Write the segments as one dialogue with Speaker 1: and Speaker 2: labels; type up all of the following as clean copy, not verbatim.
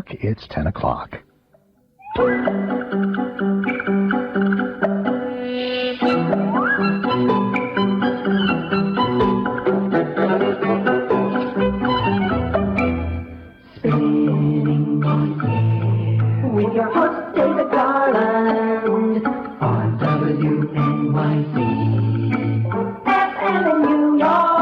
Speaker 1: clock, it's 10 o'clock.
Speaker 2: Spinning on air with your host David Garland on WNYC FM in New York.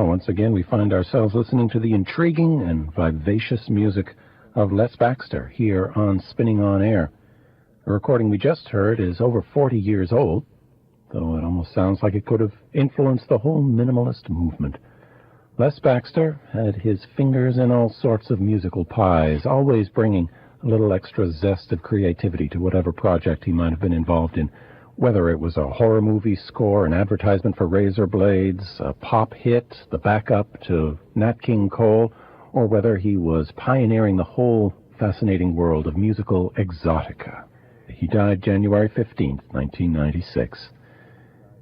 Speaker 3: Once again, we find ourselves listening to the intriguing and vivacious music of Les Baxter here on Spinning on Air. The recording we just heard is over 40 years old, though it almost sounds like it could have influenced the whole minimalist movement. Les Baxter had his fingers in all sorts of musical pies, always bringing a little extra zest of creativity to whatever project he might have been involved in, whether it was a horror movie score, an advertisement for razor blades, a pop hit, the backup to Nat King Cole, or whether he was pioneering the whole fascinating world of musical exotica. He died January 15th, 1996.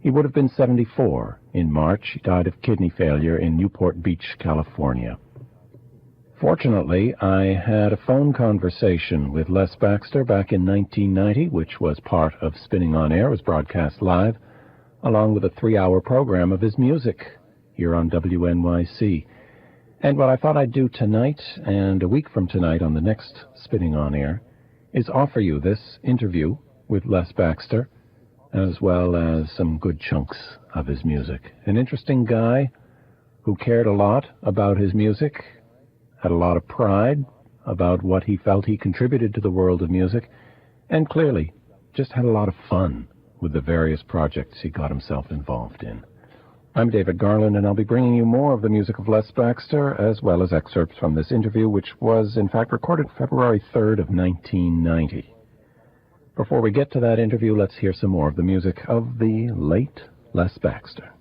Speaker 3: He would have been 74 in March. He died of kidney failure in Newport Beach, California. Fortunately, I had a phone conversation with Les Baxter back in 1990, which was part of Spinning on Air. It was broadcast live, along with a 3-hour program of his music here on WNYC. And what I thought I'd do tonight, and a week from tonight on the next Spinning on Air, is offer you this interview with Les Baxter, as well as some good chunks of his music. An interesting guy who cared a lot about his music, had a lot of pride about what he felt he contributed to the world of music, and clearly just had a lot of fun with the various projects he got himself involved in. I'm David Garland, and I'll be bringing you more of the music of Les Baxter, as well as excerpts from this interview, which was, in fact, recorded February 3rd of 1990. Before we get to that interview, let's hear some more of the music of the late Les Baxter.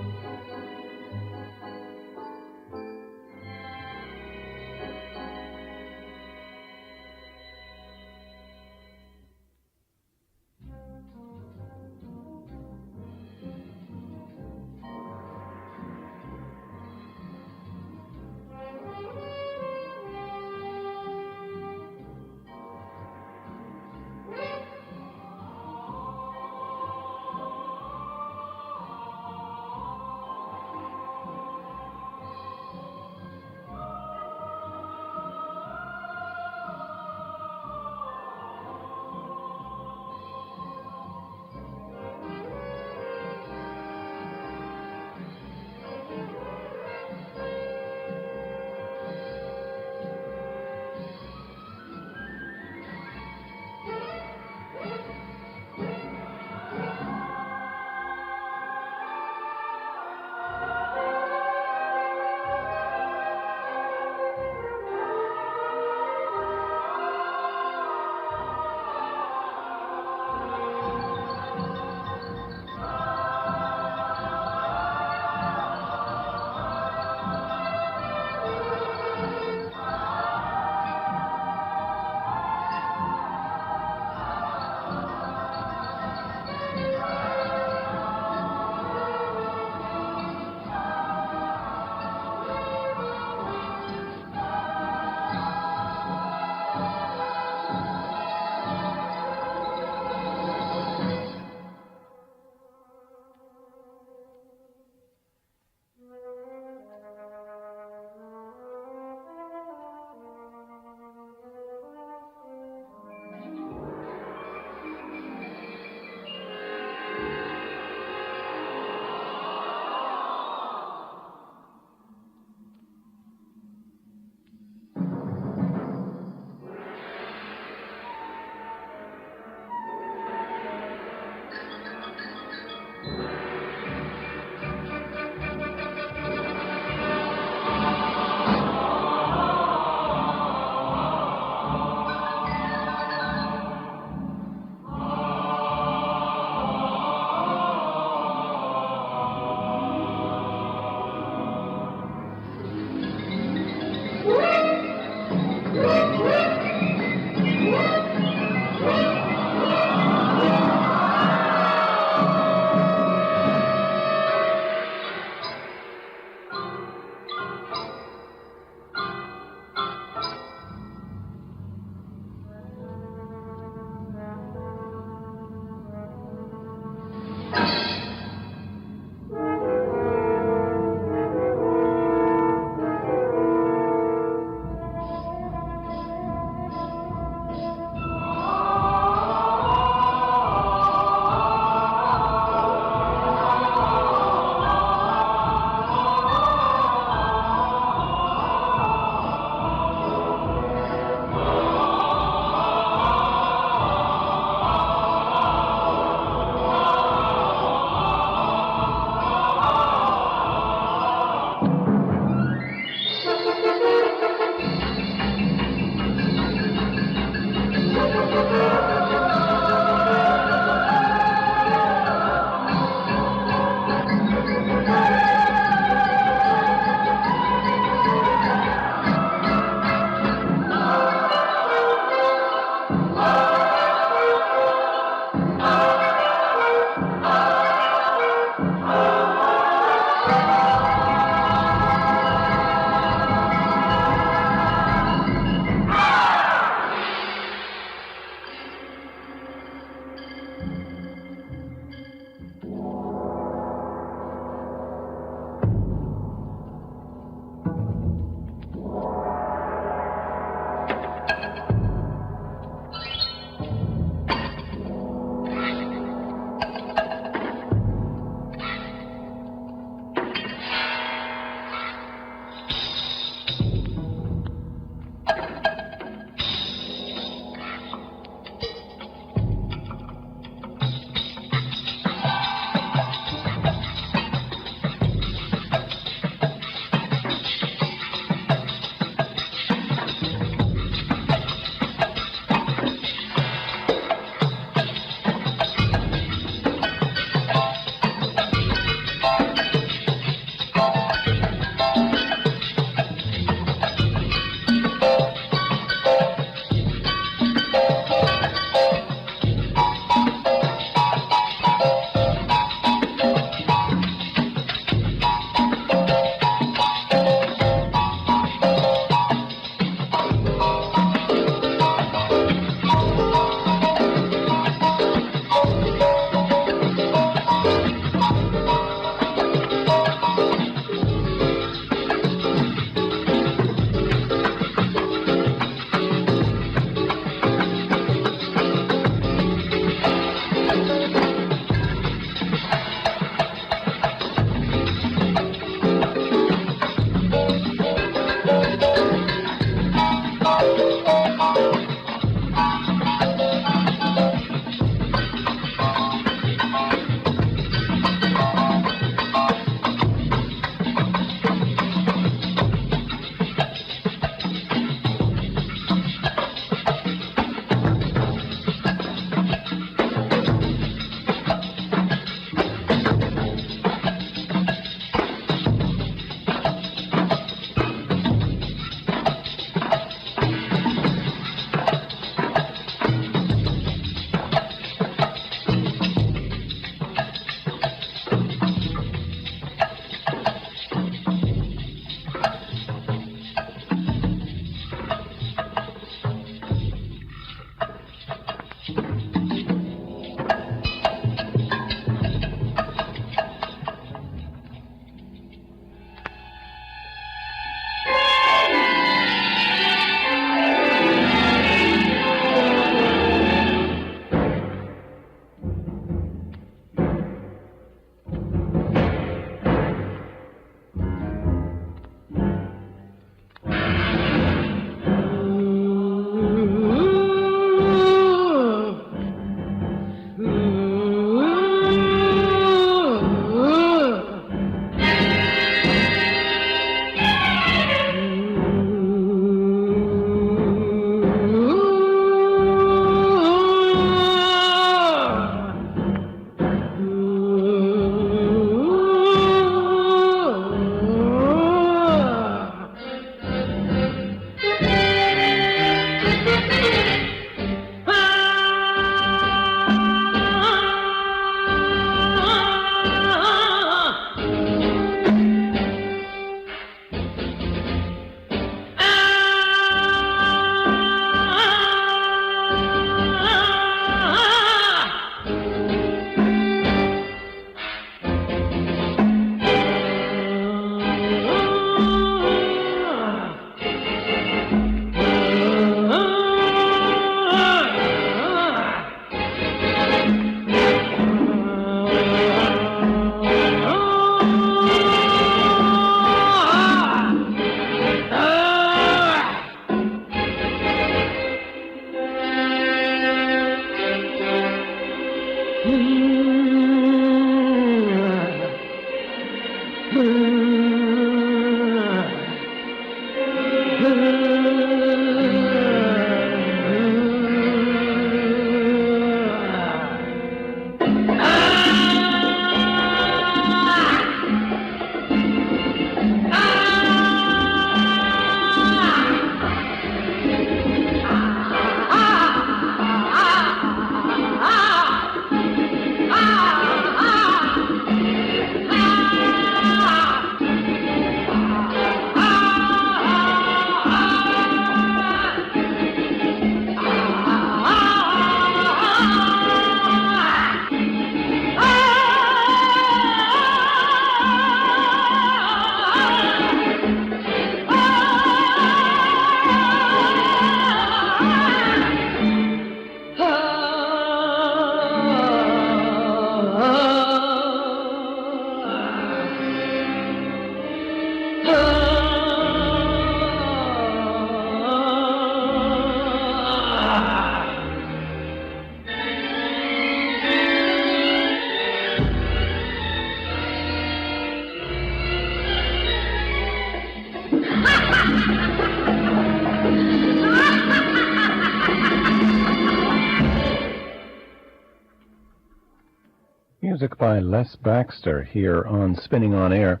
Speaker 3: Music by Les Baxter here on Spinning on Air.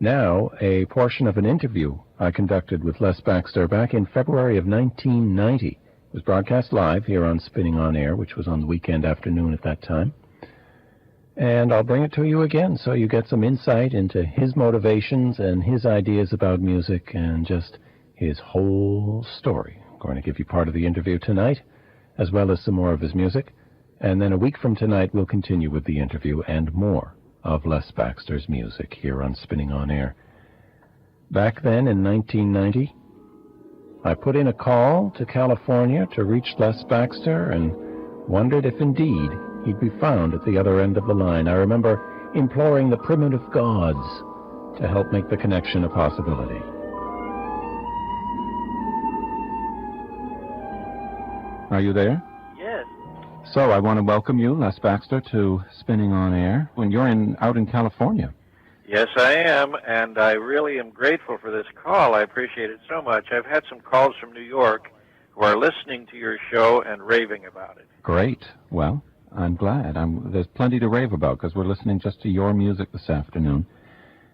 Speaker 3: Now, a portion of an interview I conducted with Les Baxter back in February of 1990. It was broadcast live here on Spinning on Air, which was on the weekend afternoon at that time. And I'll bring it to you again so you get some insight into his motivations and his ideas about music and just his whole story. I'm going to give you part of the interview tonight, as well as some more of his music. And then a week from tonight, we'll continue with the interview and more of Les Baxter's music here on Spinning on Air. Back then in 1990, I put in a call to California to reach Les Baxter and wondered if indeed he'd be found at the other end of the line. I remember imploring the primitive gods to help make the connection a possibility. Are you there?
Speaker 1: Yes.
Speaker 3: So I want to welcome you, Les Baxter, to Spinning on Air when you're out in California.
Speaker 1: Yes, I am, and I really am grateful for this call. I appreciate it so much. I've had some calls from New York who are listening to your show and raving about it.
Speaker 3: Great. Well, I'm glad. There's plenty to rave about because we're listening just to your music this afternoon.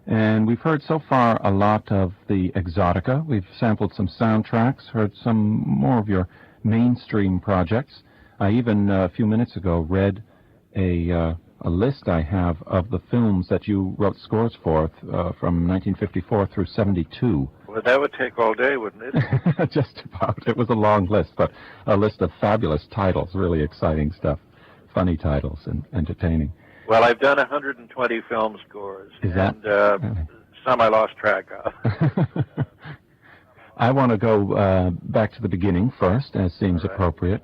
Speaker 3: And we've heard so far a lot of the exotica. We've sampled some soundtracks, heard some more of your mainstream projects. I even, a few minutes ago, read a list I have of the films that you wrote scores for from 1954 through 72.
Speaker 1: Well, that would take all day, wouldn't it?
Speaker 3: Just about. It was a long list, but a list of fabulous titles, really exciting stuff, funny titles and entertaining.
Speaker 1: Well, I've done 120 film scores, and some I lost track of.
Speaker 3: I want to go back to the beginning first, as seems appropriate.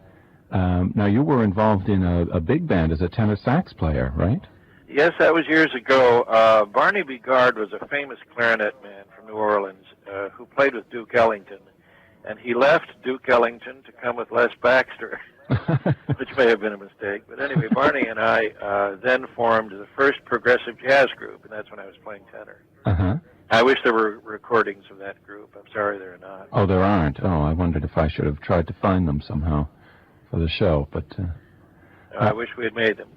Speaker 3: Now, you were involved in a big band as a tenor sax player, right?
Speaker 1: Yes, that was years ago. Barney Bigard was a famous clarinet man from New Orleans who played with Duke Ellington, and he left Duke Ellington to come with Les Baxter, which may have been a mistake. But anyway, Barney and I then formed the first progressive jazz group, and that's when I was playing tenor.
Speaker 3: Uh-huh.
Speaker 1: I wish there were recordings of that group. I'm sorry there are not.
Speaker 3: Oh, there aren't. Oh, I wondered if I should have tried to find them somehow for the show, but...
Speaker 1: I wish we had made them.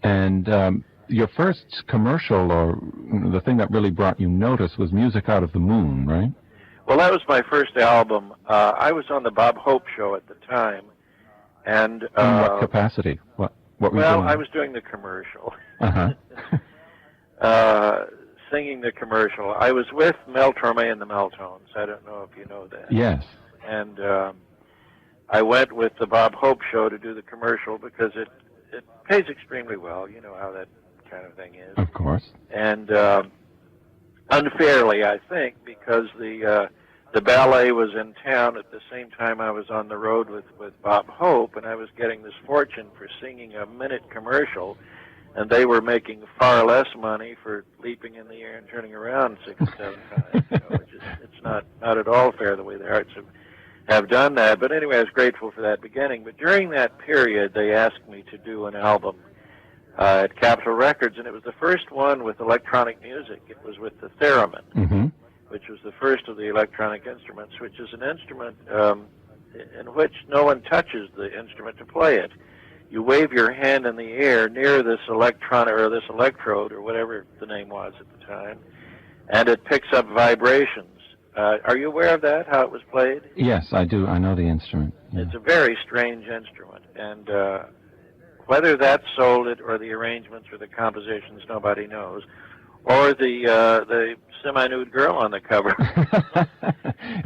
Speaker 3: And your first commercial, or the thing that really brought you notice, was Music Out of the Moon, right?
Speaker 1: Well, that was my first album. I was on the Bob Hope show at the time, and...
Speaker 3: In what capacity? What were you doing?
Speaker 1: Well, I was doing the commercial.
Speaker 3: Uh-huh.
Speaker 1: Singing the commercial. I was with Mel Torme and the Meltones. I don't know if you know that.
Speaker 3: Yes.
Speaker 1: And I went with the Bob Hope show to do the commercial because it pays extremely well. You know how that kind of thing is.
Speaker 3: Of course.
Speaker 1: And unfairly, I think, because the ballet was in town at the same time I was on the road with Bob Hope, and I was getting this fortune for singing a minute commercial, and they were making far less money for leaping in the air and turning around 6 or 7 times. You know, it's not at all fair the way the arts have done that. But anyway, I was grateful for that beginning. But during that period, they asked me to do an album at Capitol Records, and it was the first one with electronic music. It was with the theremin, which was the first of the electronic instruments, which is an instrument in which no one touches the instrument to play it. You wave your hand in the air near this electron or this electrode or whatever the name was at the time, and it picks up vibrations. Are you aware of that, how it was played?
Speaker 4: Yes, I do. I know the instrument. Yeah.
Speaker 1: It's a very strange instrument, and whether that sold it or the arrangements or the compositions, nobody knows, or the semi-nude girl on the cover.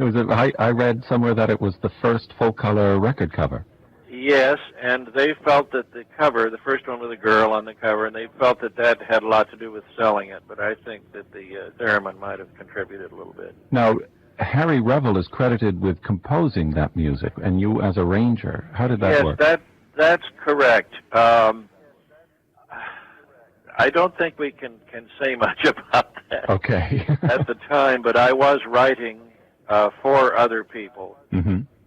Speaker 4: It was. I read somewhere that it was the first full-color record cover.
Speaker 1: Yes, and they felt that the cover, the first one with a girl on the cover, and they felt that that had a lot to do with selling it, but I think that the theremin might have contributed a little bit.
Speaker 4: Now, Harry Revel is credited with composing that music, and you as arranger. How did that work?
Speaker 1: Yes, that's correct. I don't think we can say much about that at the time, but I was writing for other people.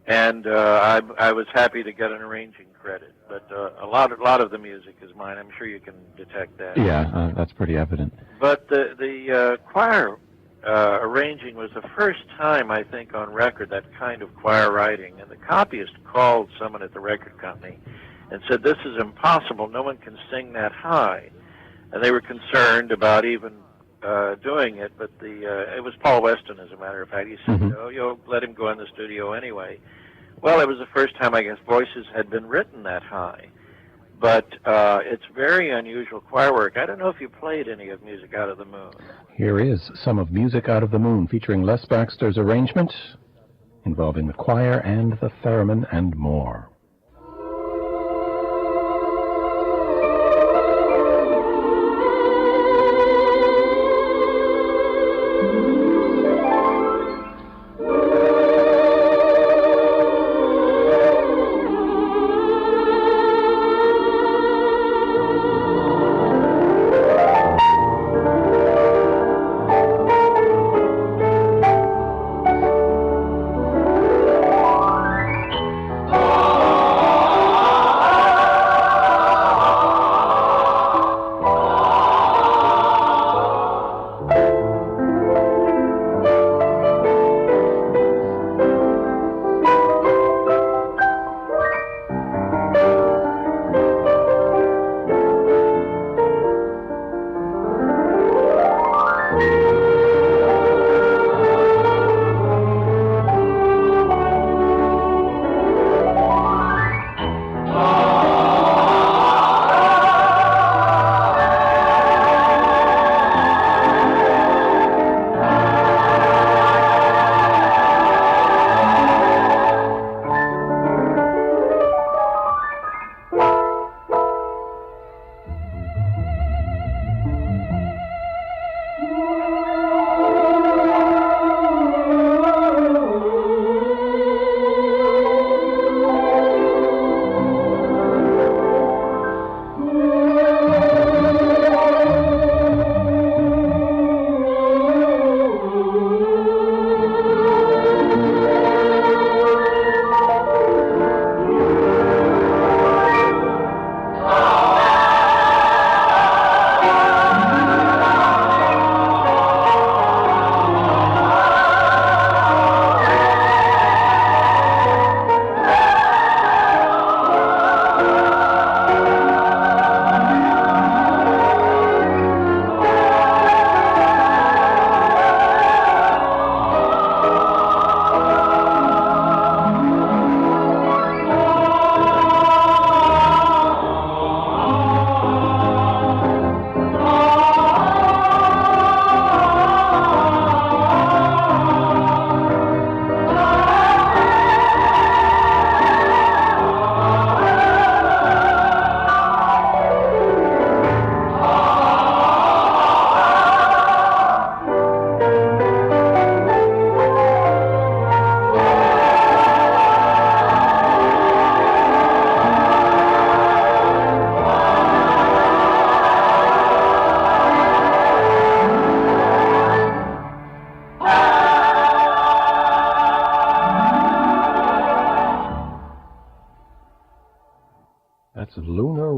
Speaker 1: And I was happy to get an arranging credit, but a lot of the music is mine. I'm sure you can detect that.
Speaker 4: Yeah, that's pretty evident.
Speaker 1: But the choir arranging was the first time, I think, on record, that kind of choir writing. And the copyist called someone at the record company and said, "This is impossible. No one can sing that high." And they were concerned about even doing it, but it was Paul Weston, as a matter of fact. He said, "Oh, you'll let him go in the studio anyway." Well, it was the first time, I guess, voices had been written that high. But it's very unusual choir work. I don't know if you played any of Music Out of the Moon.
Speaker 3: Here is some of Music Out of the Moon, featuring Les Baxter's arrangement, involving the choir and the theremin and more.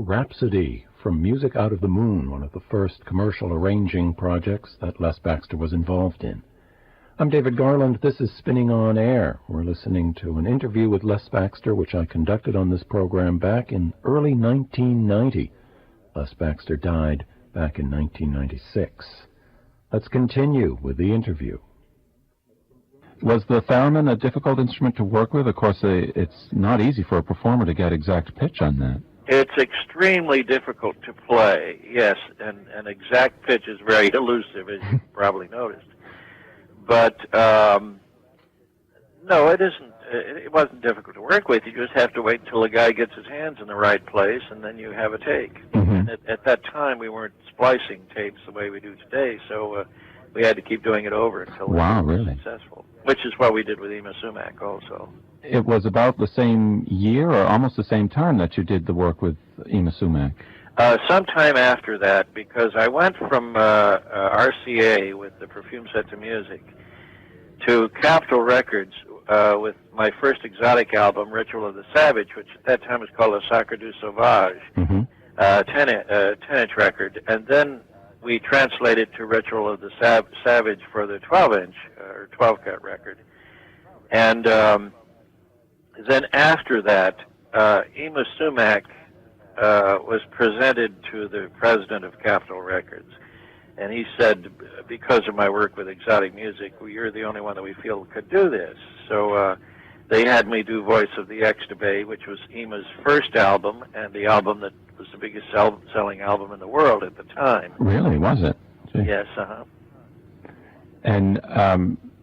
Speaker 3: Rhapsody from Music Out of the Moon, one of the first commercial arranging projects that Les Baxter was involved in. I'm David Garland. This is Spinning on Air. We're listening to an interview with Les Baxter, which I conducted on this program back in early 1990. Les Baxter died back in 1996. Let's continue with the interview.
Speaker 4: Was the theremin a difficult instrument to work with? Of course, it's not easy for a performer to get exact pitch on that.
Speaker 1: It's extremely difficult to play, yes, and exact pitch is very elusive, as you probably noticed. But, no, it isn't. It wasn't difficult to work with. You just have to wait until the guy gets his hands in the right place, and then you have a take. And at that time, we weren't splicing tapes the way we do today, so we had to keep doing it over until it was successful, which is what we did with Ema Sumac also.
Speaker 4: It was about the same year or almost the same time that you did the work with Ema Sumac?
Speaker 1: Sometime after that, because I went from RCA with the Perfume Sets of Music to Capitol Records with my first exotic album, Ritual of the Savage, which at that time was called Le Sacre du Sauvage, 10-inch record, and then we translated to Ritual of the Savage for the 12-inch or 12-cut record. And then after that, Ema Sumac was presented to the president of Capitol Records. And he said, because of my work with exotic music, well, you're the only one that we feel could do this. So they had me do Voice of the Extubé, which was Ema's first album and the album that was the biggest selling album in the world at the time.
Speaker 4: Really, was it? Gee.
Speaker 1: Yes,
Speaker 4: And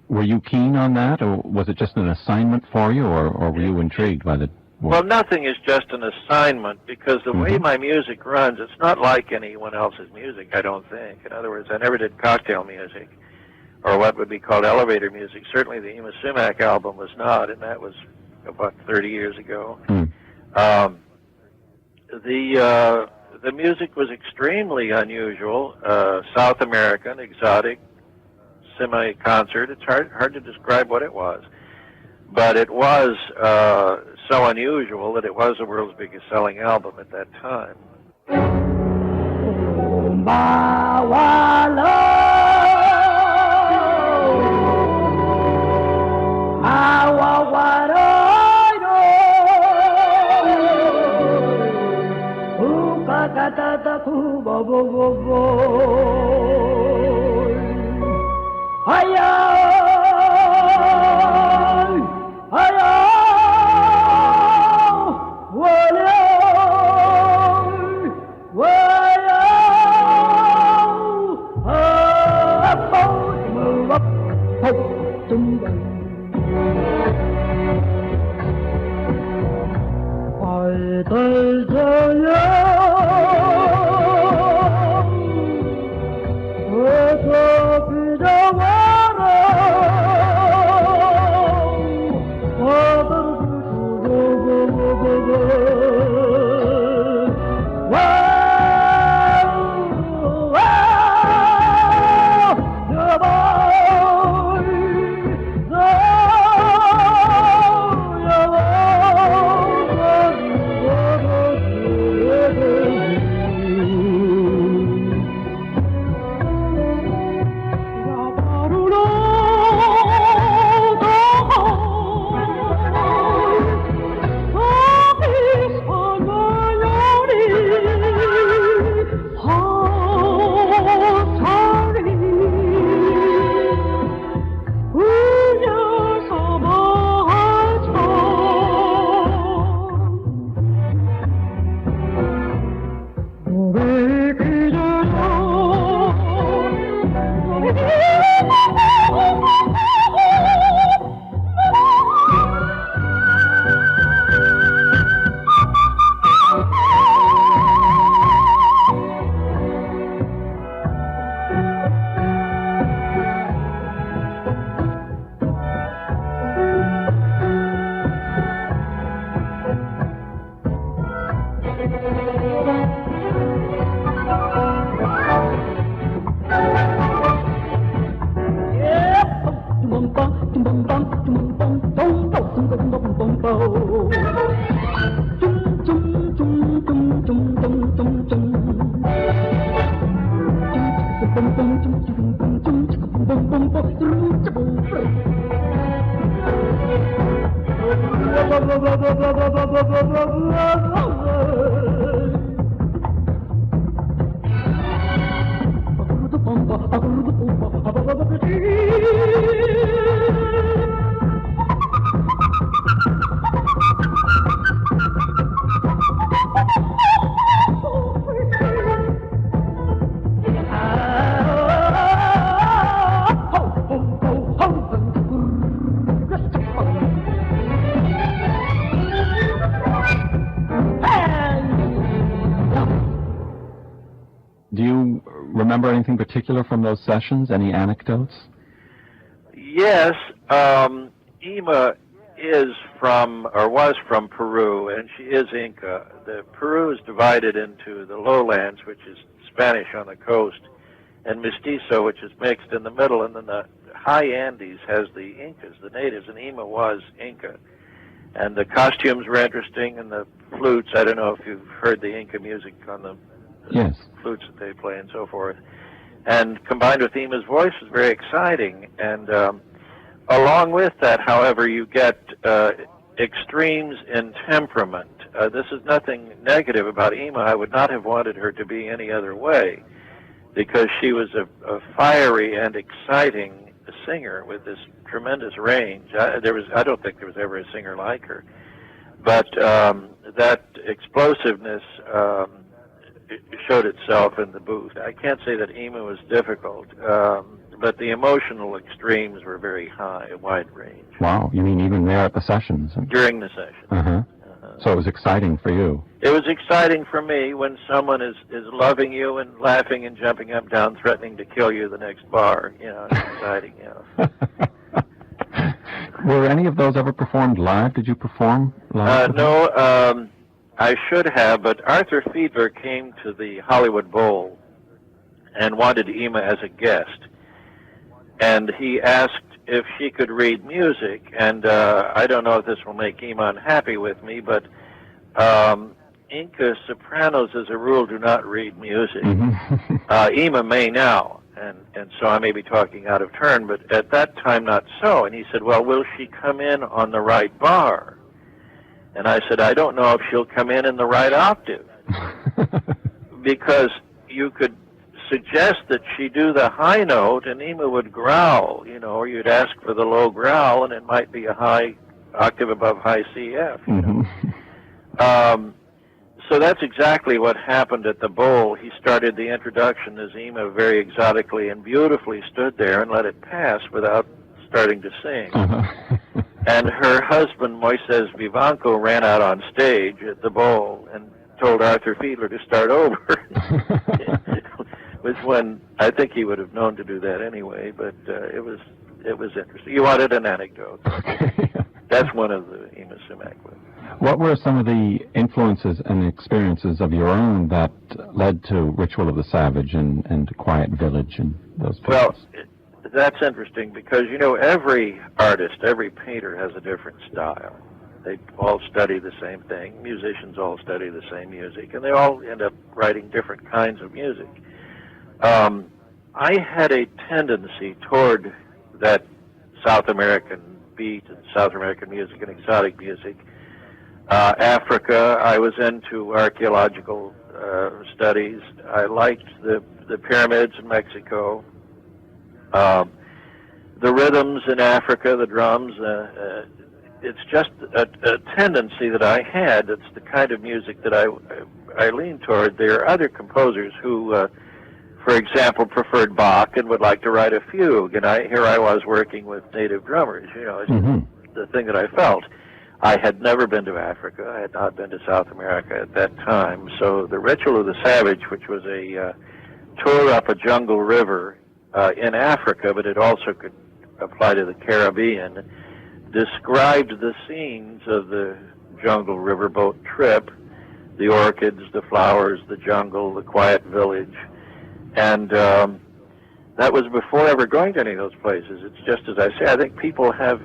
Speaker 4: were you keen on that, or was it just an assignment for you, or were you intrigued by the work?
Speaker 1: Well, nothing is just an assignment, because the way my music runs, it's not like anyone else's music, I don't think. In other words, I never did cocktail music, or what would be called elevator music. Certainly the Ema Sumac album was not, and that was about 30 years ago. The music was extremely unusual, South American, exotic, semi-concert. It's hard to describe what it was. But it was so unusual that it was the world's biggest selling album at that time.
Speaker 4: Do you remember anything particular from those sessions? Any anecdotes?
Speaker 1: Yes, Ema is from, or was from Peru, and she is Inca. Peru is divided into the lowlands, which is Spanish on the coast, and Mestizo, which is mixed in the middle, and then the high Andes has the Incas, the natives, and Ema was Inca. And the costumes were interesting, and the flutes, I don't know if you've heard the Inca music on the
Speaker 4: Yes.
Speaker 1: flutes that they play and so forth. And combined with Ema's voice is very exciting. And along with that, however, you get extremes in temperament. This is nothing negative about Ema. I would not have wanted her to be any other way, because she was a fiery and exciting singer with this tremendous range. I don't think there was ever a singer like her. But that explosiveness it showed itself in the booth. I can't say that Ema was difficult, but the emotional extremes were very high, a wide range.
Speaker 4: Wow, you mean even there at the sessions?
Speaker 1: During the session.
Speaker 4: Uh-huh. So it was exciting for you.
Speaker 1: It was exciting for me when someone is loving you and laughing and jumping up, down, threatening to kill you the next bar. You know, it's exciting, you know.
Speaker 4: Were any of those ever performed live? Did you perform live?
Speaker 1: No, I should have, but Arthur Fiedler came to the Hollywood Bowl and wanted Ema as a guest. And he asked if she could read music, and I don't know if this will make Ema unhappy with me, but Inca sopranos, as a rule, do not read music. Ema may now, and so I may be talking out of turn, but at that time not so. And he said, well, will she come in on the right bar? And I said, I don't know if she'll come in the right octave, because you could suggest that she do the high note and Ema would growl, you know, or you'd ask for the low growl and it might be a high octave above high CF. You know? So that's exactly what happened at the bowl. He started the introduction as Ema very exotically and beautifully stood there and let it pass without starting to sing. And her husband, Moises Vivanco, ran out on stage at the bowl and told Arthur Fiedler to start over. Which when I think he would have known to do that anyway, but it was interesting. You wanted an anecdote. That's one of the Ema Sumac.
Speaker 4: What were some of the influences and experiences of your own that led to Ritual of the Savage and Quiet Village and those pieces?
Speaker 1: Well, that's interesting because, you know, every artist, every painter has a different style. They all study the same thing. Musicians all study the same music, and they all end up writing different kinds of music. I had a tendency toward that South American beat and South American music and exotic music. Africa, I was into archaeological studies. I liked the pyramids in Mexico. The rhythms in Africa, the drums, it's just a tendency that I had. It's the kind of music that I lean toward. There are other composers who, for example, preferred Bach and would like to write a fugue. And here I was working with native drummers. You know, it's the thing that I felt. I had never been to Africa. I had not been to South America at that time. So the Ritual of the Savage, which was a tour up a jungle river in Africa, but it also could apply to the Caribbean, described the scenes of the jungle riverboat trip, the orchids, the flowers, the jungle, the quiet village. And that was before ever going to any of those places. It's just as I say, I think people have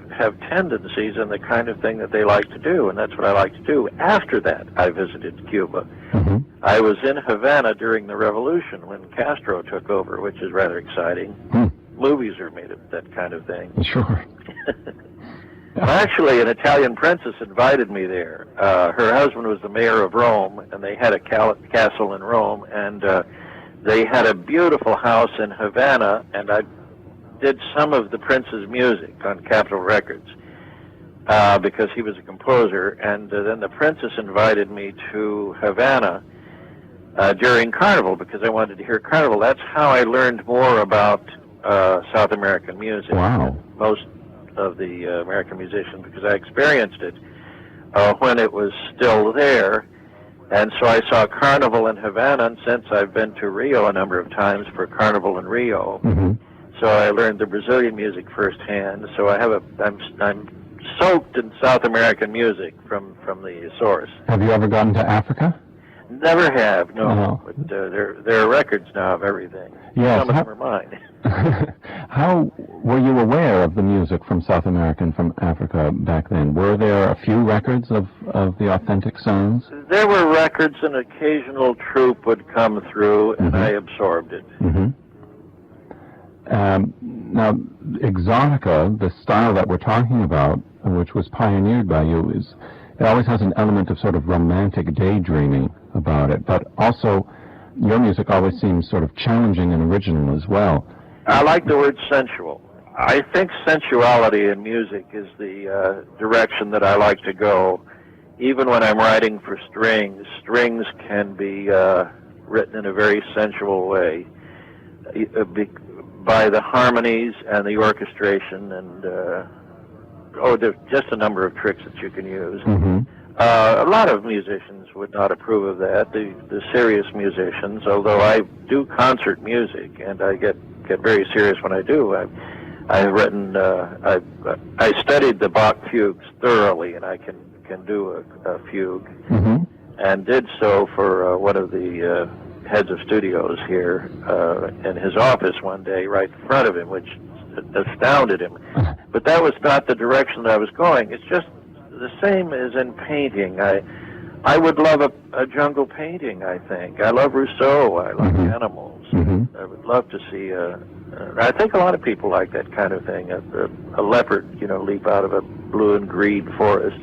Speaker 1: tendencies in the kind of thing that they like to do, and that's what I like to do. After that, I visited Cuba. I was in Havana during the revolution when Castro took over, which is rather exciting. movies are made of that kind of thing.
Speaker 4: Sure.
Speaker 1: Well, actually, an Italian princess invited me there. Her husband was the mayor of Rome, and they had a castle in Rome, and they had a beautiful house in Havana, and I did some of the prince's music on Capitol Records because he was a composer, and then the princess invited me to Havana during Carnival because I wanted to hear Carnival. That's how I learned more about South American music.
Speaker 4: Wow.
Speaker 1: Most of the American musicians, because I experienced it when it was still there. And so I saw Carnival in Havana, and since I've been to Rio a number of times for Carnival in Rio, so I learned the Brazilian music firsthand. So I have I'm soaked in South American music from the source.
Speaker 4: Have you ever gone to Africa?
Speaker 1: Never have, no.
Speaker 4: Oh.
Speaker 1: But there are records now of everything.
Speaker 4: Yes.
Speaker 1: Some of them are mine.
Speaker 4: How were you aware of the music from South America and from Africa back then? Were there a few records of the authentic songs?
Speaker 1: There were records, an occasional troupe would come through, and I absorbed it.
Speaker 4: Now, exotica, the style that we're talking about, which was pioneered by you, it always has an element of sort of romantic daydreaming about it, but also your music always seems sort of challenging and original as well.
Speaker 1: I like the word sensual. I think sensuality in music is the direction that I like to go. Even when I'm writing for strings, strings can be written in a very sensual way by the harmonies and the orchestration, and there's just a number of tricks that you can use. A lot of musicians would not approve of that, the serious musicians, although I do concert music, and I get very serious when I do. I've written, I studied the Bach fugues thoroughly, and I can do a fugue, and did so for one of the heads of studios here in his office one day, right in front of him, which astounded him. But that was not the direction that I was going. It's just the same as in painting. I would love a jungle painting, I think. I love Rousseau. I love animals. I would love to see I think a lot of people like that kind of thing. A leopard, leap out of a blue and green forest.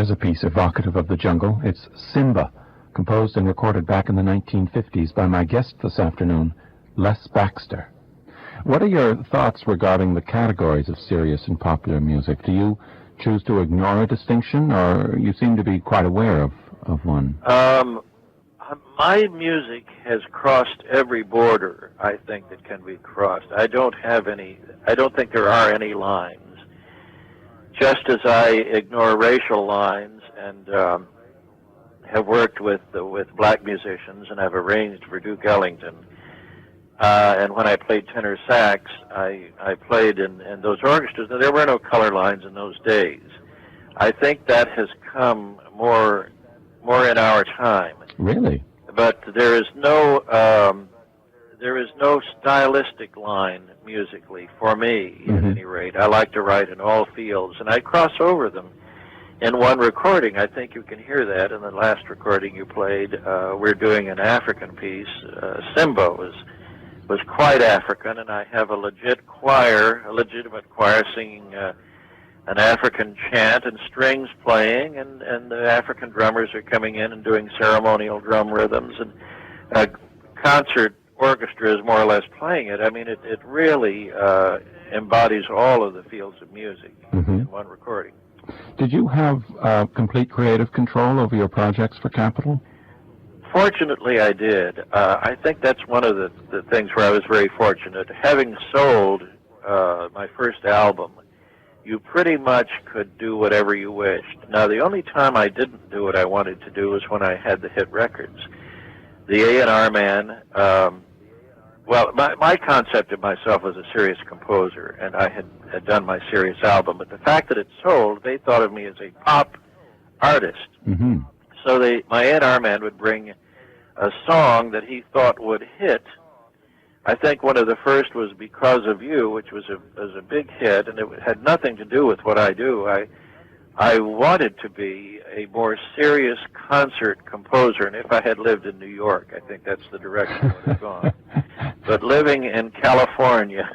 Speaker 4: Here's a piece evocative of the jungle. It's Simba, composed and recorded back in the 1950s by my guest this afternoon, Les Baxter. What are your thoughts regarding the categories of serious and popular music? Do you choose to ignore a distinction, or you seem to be quite aware of one?
Speaker 1: My music has crossed every border, I think, that can be crossed. I don't think there are any lines. Just as I ignore racial lines and have worked with black musicians and have arranged for Duke Ellington, and when I played tenor sax, I played in those orchestras. There were no color lines in those days. I think that has come more in our time.
Speaker 4: Really?
Speaker 1: But there is no stylistic line musically for me, at any rate. I like to write in all fields, and I cross over them in one recording. I think you can hear that in the last recording you played. We're doing an African piece. Simba was quite African, and I have a legitimate choir singing an African chant and strings playing, and the African drummers are coming in and doing ceremonial drum rhythms, and concert orchestra is more or less playing it. I mean, it really embodies all of the fields of music in one recording.
Speaker 4: Did you have complete creative control over your projects for Capitol?
Speaker 1: Fortunately, I did. I think that's one of the things where I was very fortunate. Having sold my first album, you pretty much could do whatever you wished. Now, the only time I didn't do what I wanted to do was when I had the hit records. The A&R man, my concept of myself was a serious composer, and I had done my serious album, but the fact that it sold, they thought of me as a pop artist. So my A&R man would bring a song that he thought would hit. I think one of the first was Because of You, which was a big hit, and it had nothing to do with what I do. I wanted to be a more serious concert composer, and if I had lived in New York, I think that's the direction I would have gone. But living in California,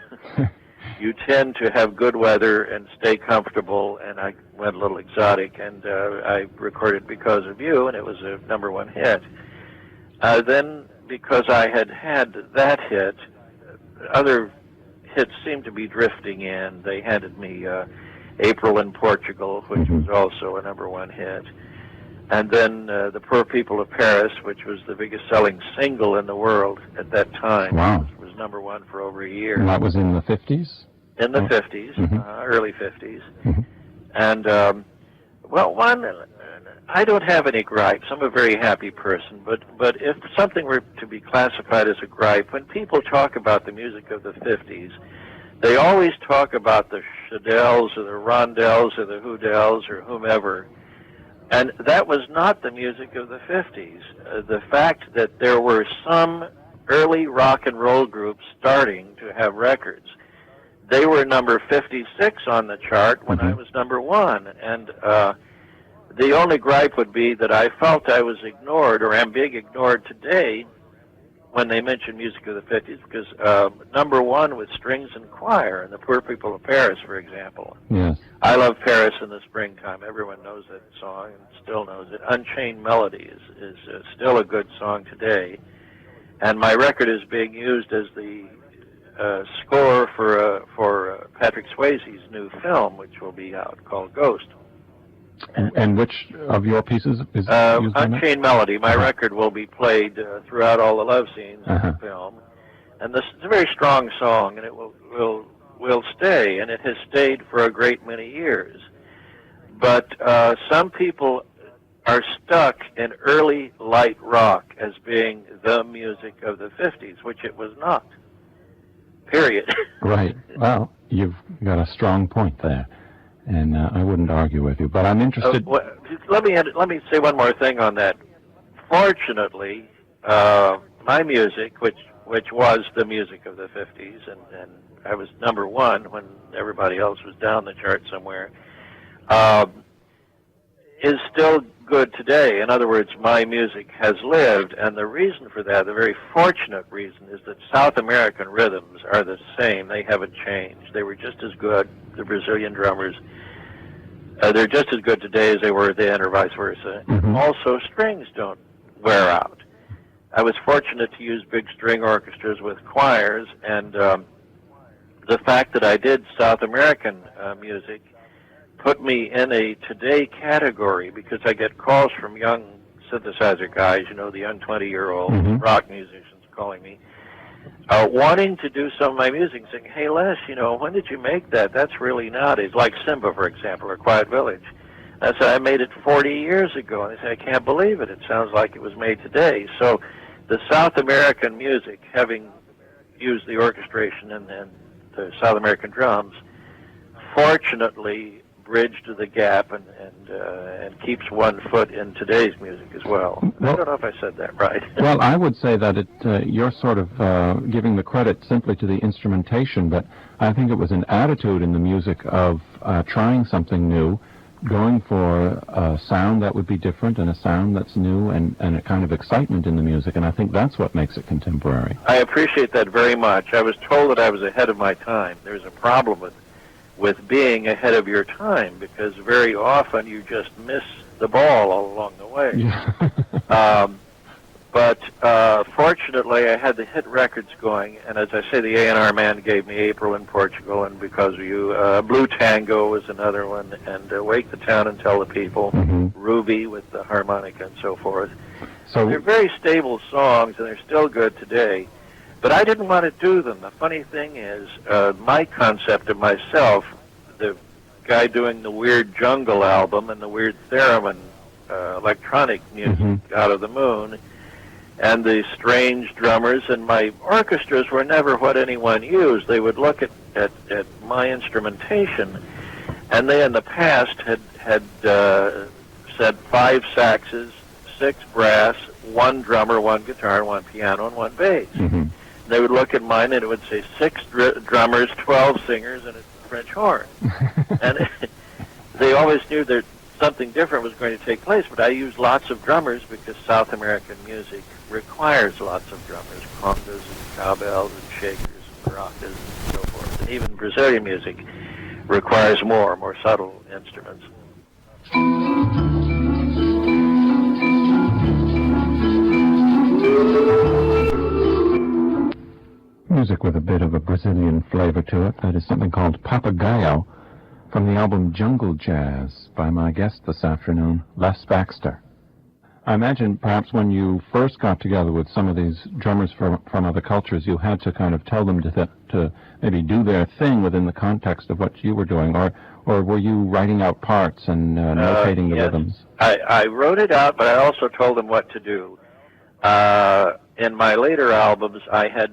Speaker 1: you tend to have good weather and stay comfortable, and I went a little exotic, and I recorded Because of You, and it was a #1 hit. Then, because I had that hit, other hits seemed to be drifting in. They handed me April in Portugal, which was also a #1 hit. And then The Poor People of Paris, which was the biggest selling single in the world at that time.
Speaker 4: Wow.
Speaker 1: It was #1 for over a year.
Speaker 4: And that was in the 50s?
Speaker 1: In the 50s, early 50s. And, I don't have any gripes. I'm a very happy person, but if something were to be classified as a gripe, when people talk about the music of the 50s, they always talk about the Chadells or the Rondells or the Hoodells or whomever, and that was not the music of the 50s. The fact that there were some early rock and roll groups starting to have records, they were number 56 on the chart when I was #1, and the only gripe would be that I felt I was ignored, or am being ignored today when they mention music of the 50s, because #1 with strings and choir, and The Poor People of Paris, for example.
Speaker 4: Yes.
Speaker 1: I Love Paris in the Springtime. Everyone knows that song and still knows it. Unchained Melody is still a good song today. And my record is being used as the score for Patrick Swayze's new film, which will be out, called Ghost.
Speaker 4: And which of your pieces is used on
Speaker 1: Unchained Melody. My record will be played throughout all the love scenes in the film. And this is a very strong song, and it will stay, and it has stayed for a great many years. But some people are stuck in early light rock as being the music of the 50s, which it was not. Period.
Speaker 4: Right. Well, you've got a strong point there. And I wouldn't argue with you, but I'm interested.
Speaker 1: Let me say one more thing on that. Fortunately, my music, which was the music of the 50s, and I was #1 when everybody else was down the chart somewhere, is still good today. In other words, my music has lived, and the reason for that, the very fortunate reason, is that South American rhythms are the same. They haven't changed. They were just as good, the Brazilian drummers. They're just as good today as they were then, or vice versa.
Speaker 4: Mm-hmm.
Speaker 1: Also, strings don't wear out. I was fortunate to use big string orchestras with choirs, and the fact that I did South American music put me in a today category, because I get calls from young synthesizer guys, you know, the young 20-year-old
Speaker 4: Mhm.
Speaker 1: rock musicians calling me, wanting to do some of my music, saying, hey, Les, you know, when did you make that? That's really nowadays, like Simba, for example, or Quiet Village. I said, I made it 40 years ago. And they said, I can't believe it. It sounds like it was made today. So the South American music, having used the orchestration and the South American drums, fortunately bridged the gap and keeps one foot in today's music as well. I don't know if I said that right.
Speaker 4: Well, I would say that you're sort of giving the credit simply to the instrumentation, but I think it was an attitude in the music of trying something new, going for a sound that would be different and a sound that's new, and a kind of excitement in the music, and I think that's what makes it contemporary.
Speaker 1: I appreciate that very much. I was told that I was ahead of my time. There's a problem with being ahead of your time, because very often you just miss the ball all along the way.
Speaker 4: Yeah.
Speaker 1: But fortunately, I had the hit records going, and as I say, the A&R man gave me April in Portugal, and Because of You, Blue Tango was another one, and Wake the Town and Tell the People,
Speaker 4: Mm-hmm.
Speaker 1: Ruby with the harmonica and so forth.
Speaker 4: So
Speaker 1: They're very stable songs, and they're still good today. But I didn't want to do them. The funny thing is, my concept of myself, the guy doing the Weird Jungle album and the Weird Theremin electronic music
Speaker 4: Mhm.
Speaker 1: out of the moon, and the strange drummers, and my orchestras were never what anyone used. They would look at my instrumentation, and they in the past had said 5 saxes, 6 brass, 1 drummer, 1 guitar, 1 piano, and 1 bass.
Speaker 4: Mm-hmm.
Speaker 1: They would look at mine, and it would say 6 drummers, 12 singers, and a French horn. And they always knew that something different was going to take place, but I used lots of drummers because South American music requires lots of drummers, congas and cowbells and shakers and maracas and so forth. And even Brazilian music requires more subtle instruments.
Speaker 4: Music with a bit of a Brazilian flavor to it. That is something called Papagayo from the album Jungle Jazz by my guest this afternoon, Les Baxter. I imagine perhaps when you first got together with some of these drummers from other cultures, you had to kind of tell them to maybe do their thing within the context of what you were doing, or were you writing out parts and notating the
Speaker 1: yes.
Speaker 4: rhythms?
Speaker 1: I wrote it out, but I also told them what to do. In my later albums, I had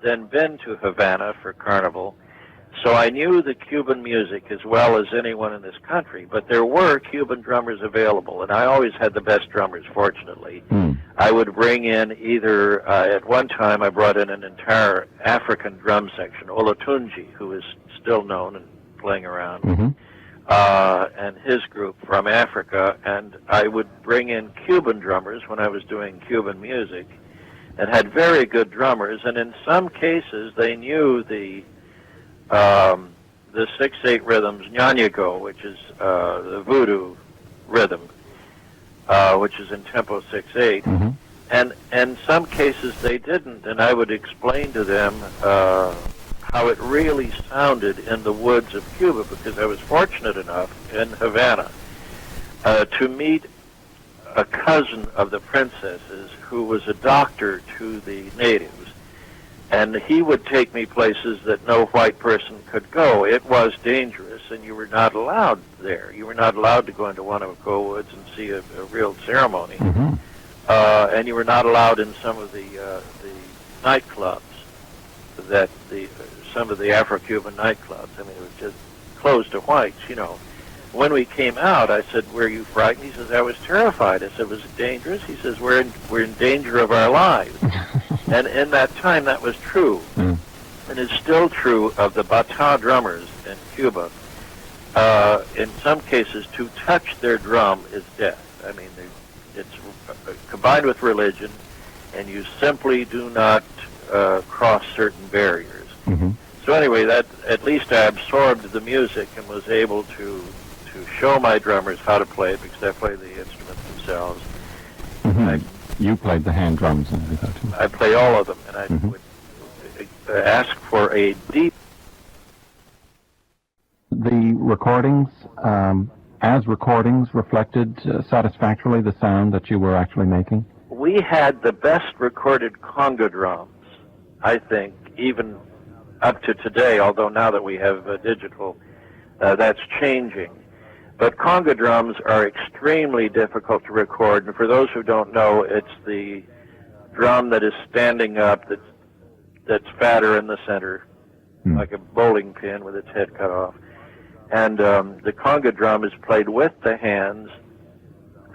Speaker 1: then been to Havana for Carnival, so I knew the Cuban music as well as anyone in this country, but there were Cuban drummers available, and I always had the best drummers, fortunately. I would bring in either, at one time I brought in an entire African drum section, Olatunji, who is still known and playing around, and his group from Africa, and I would bring in Cuban drummers when I was doing Cuban music, and had very good drummers, and in some cases they knew the 6/8 rhythms, Ñañago, which is the voodoo rhythm, which is in tempo 6/8, and in some cases they didn't, and I would explain to them how it really sounded in the woods of Cuba, because I was fortunate enough in Havana to meet a cousin of the princesses who was a doctor to the natives, and he would take me places that no white person could go. It was dangerous, and you were not allowed there. You were not allowed to go into Guanabacoa Woods and see a real ceremony, and you were not allowed in some of the nightclubs, that some of the Afro-Cuban nightclubs. I mean, it was just closed to whites, you know. When we came out, I said, "Were you frightened?" He says, "I was terrified." I said, "Was it dangerous?" He says, "We're in danger of our lives." And in that time, that was true, and it's still true of the bata drummers in Cuba. In some cases, to touch their drum is death. I mean, it's combined with religion, and you simply do not cross certain barriers. So anyway, that at least I absorbed the music and was able to to show my drummers how to play it because I play the instruments themselves.
Speaker 4: You played the hand drums and everything too.
Speaker 1: I play all of them, and I would ask for a deep...
Speaker 4: The recordings, as recordings, reflected satisfactorily the sound that you were actually making?
Speaker 1: We had the best recorded conga drums, I think, even up to today, although now that we have digital, that's changing. But conga drums are extremely difficult to record, and for those who don't know, it's the drum that is standing up that's fatter in the center, like a bowling pin with its head cut off. And the conga drum is played with the hands.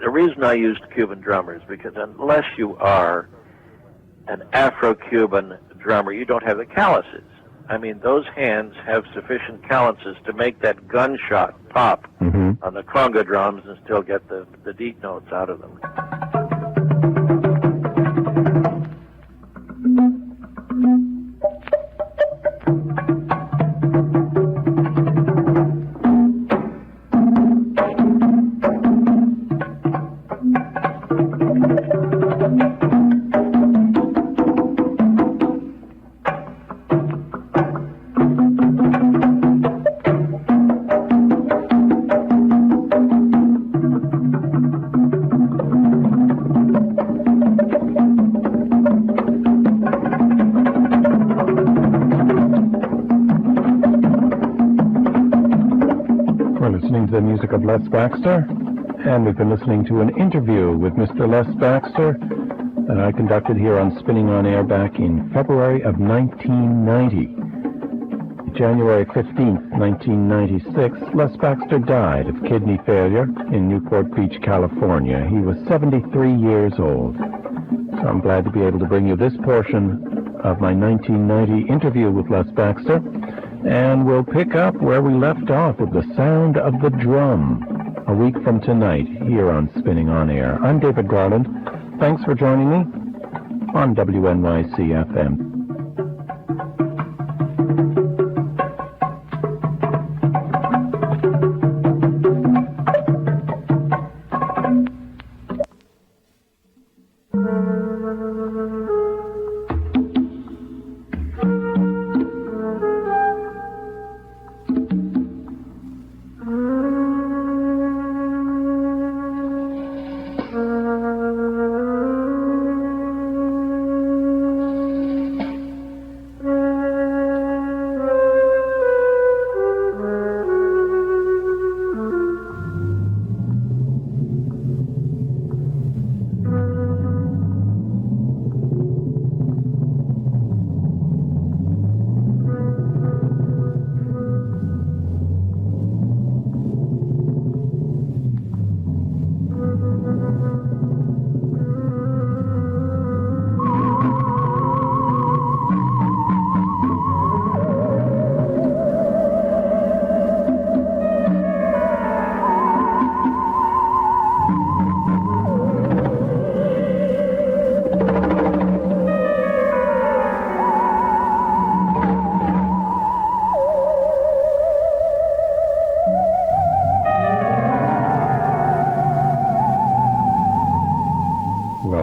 Speaker 1: The reason I used Cuban drummers, because unless you are an Afro-Cuban drummer, you don't have the calluses. I mean, those hands have sufficient calluses to make that gunshot pop on the conga drums and still get the deep notes out of them.
Speaker 3: The music of Les Baxter, and we've been listening to an interview with Mr. Les Baxter that I conducted here on Spinning on Air back in February of 1990. January 15th, 1996, Les Baxter died of kidney failure in Newport Beach, California. He was 73 years old. So I'm glad to be able to bring you this portion of my 1990 interview with Les Baxter. And we'll pick up where we left off with the sound of the drum a week from tonight here on Spinning on Air. I'm David Garland. Thanks for joining me on WNYC FM.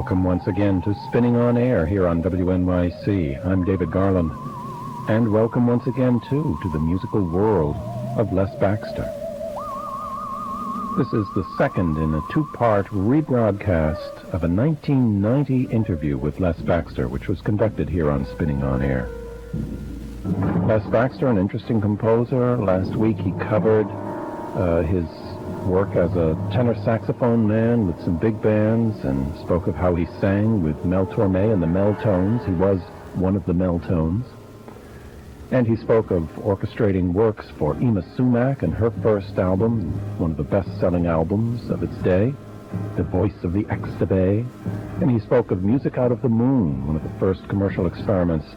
Speaker 3: Welcome once again to Spinning on Air here on WNYC. I'm David Garland. And welcome once again, too, to the musical world of Les Baxter. This is the second in a two-part rebroadcast of a 1990 interview with Les Baxter, which was conducted here on Spinning on Air. Les Baxter, an interesting composer. Last week he covered his work as a tenor saxophone man with some big bands and spoke of how he sang with Mel Torme and the Meltones. He was one of the Meltones. And he spoke of orchestrating works for Ema Sumac and her first album, one of the best-selling albums of its day, The Voice of the Extabay. And he spoke of Music Out of the Moon, one of the first commercial experiments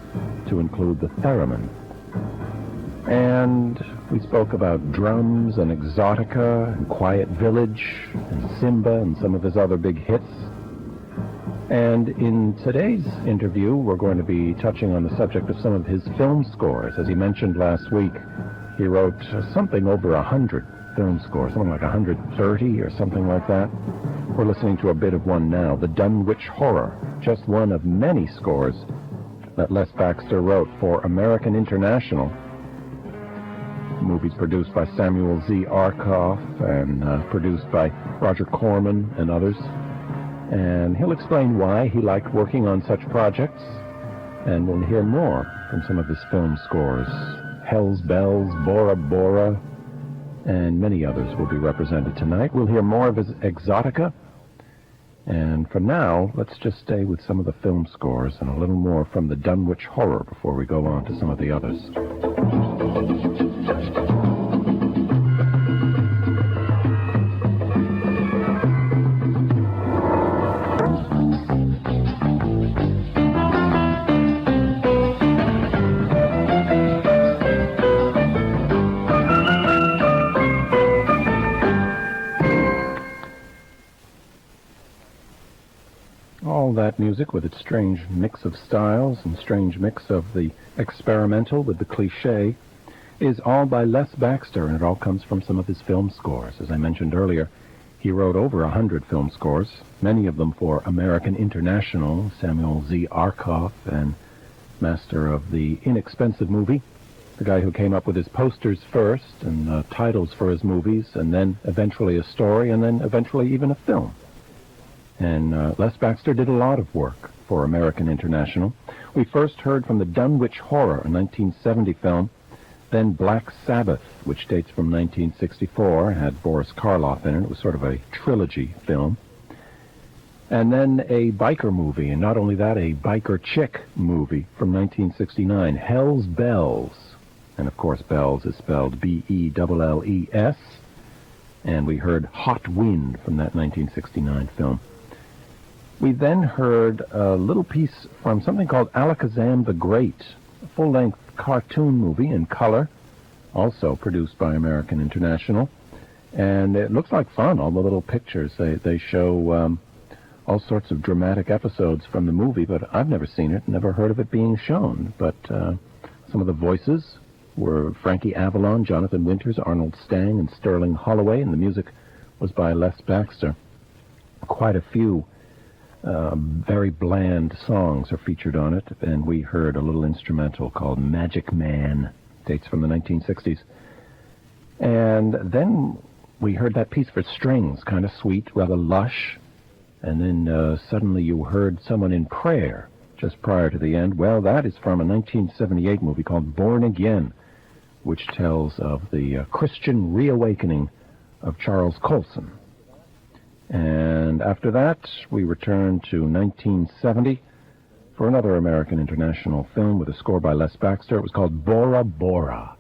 Speaker 3: to include the theremin. And we spoke about drums and Exotica and Quiet Village and Simba and some of his other big hits. And in today's interview, we're going to be touching on the subject of some of his film scores. As he mentioned last week, he wrote something over 100 film scores, something like 130 or something like that. We're listening to a bit of one now, The Dunwich Horror, just one of many scores that Les Baxter wrote for American International. Movies produced by Samuel Z. Arkoff and produced by Roger Corman and others. And he'll explain why he liked working on such projects. And we'll hear more from some of his film scores. Hell's Bells, Bora Bora, and many others will be represented tonight. We'll hear more of his Exotica. And for now, let's just stay with some of the film scores and a little more from the Dunwich Horror before we go on to some of the others. All that music with its strange mix of styles and strange mix of the experimental with the cliché is all by Les Baxter, and it all comes from some of his film scores. As I mentioned earlier, he wrote over 100 film scores, many of them for American International, Samuel Z. Arkoff, and master of the inexpensive movie, the guy who came up with his posters first and titles for his movies, and then eventually a story, and then eventually even a film. And Les Baxter did a lot of work for American International. We first heard from the Dunwich Horror, a 1970 film, then Black Sabbath, which dates from 1964, had Boris Karloff in it. It was sort of a trilogy film. And then a biker movie, and not only that, a biker chick movie from 1969, Hell's Bells. And of course, Bells is spelled B-E-L-L-E-S. And we heard Hot Wind from that 1969 film. We then heard a little piece from something called Alakazam the Great, a full-length cartoon movie in color, also produced by American International. And it looks like fun, all the little pictures. They show all sorts of dramatic episodes from the movie, but I've never seen it, never heard of it being shown. But some of the voices were Frankie Avalon, Jonathan Winters, Arnold Stang, and Sterling Holloway, and the music was by Les Baxter. Quite a few very bland songs are featured on it, and we heard a little instrumental called Magic Man, dates from the 1960s. And then we heard that piece for strings, kind of sweet, rather lush, and then suddenly you heard someone in prayer just prior to the end. Well, that is from a 1978 movie called Born Again, which tells of the Christian reawakening of Charles Colson. And after that, we return to 1970 for another American International film with a score by Les Baxter. It was called Bora Bora.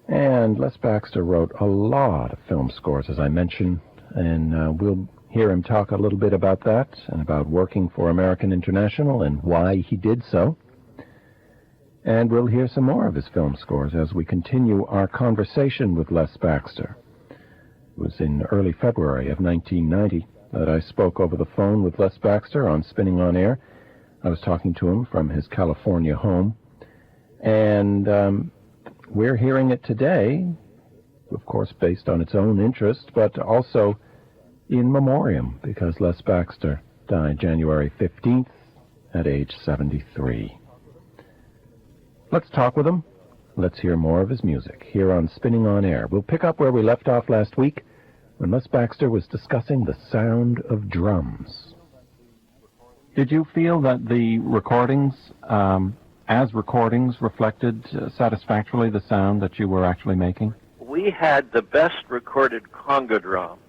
Speaker 3: And Les Baxter wrote a lot of film scores, as I mentioned, and we'll hear him talk a little bit about that and about working for American International and why he did so. And we'll hear some more of his film scores as we continue our conversation with Les Baxter. It was in early February of 1990 that I spoke over the phone with Les Baxter on Spinning on Air. I was talking to him from his California home. And we're hearing it today, of course, based on its own interest, but also in memoriam, because Les Baxter died January 15th at age 73. Let's talk with him. Let's hear more of his music here on Spinning on Air. We'll pick up where we left off last week when Les Baxter was discussing the sound of drums. Did you feel that the recordings, as recordings, reflected satisfactorily the sound that you were actually making?
Speaker 1: We had the best recorded conga drums,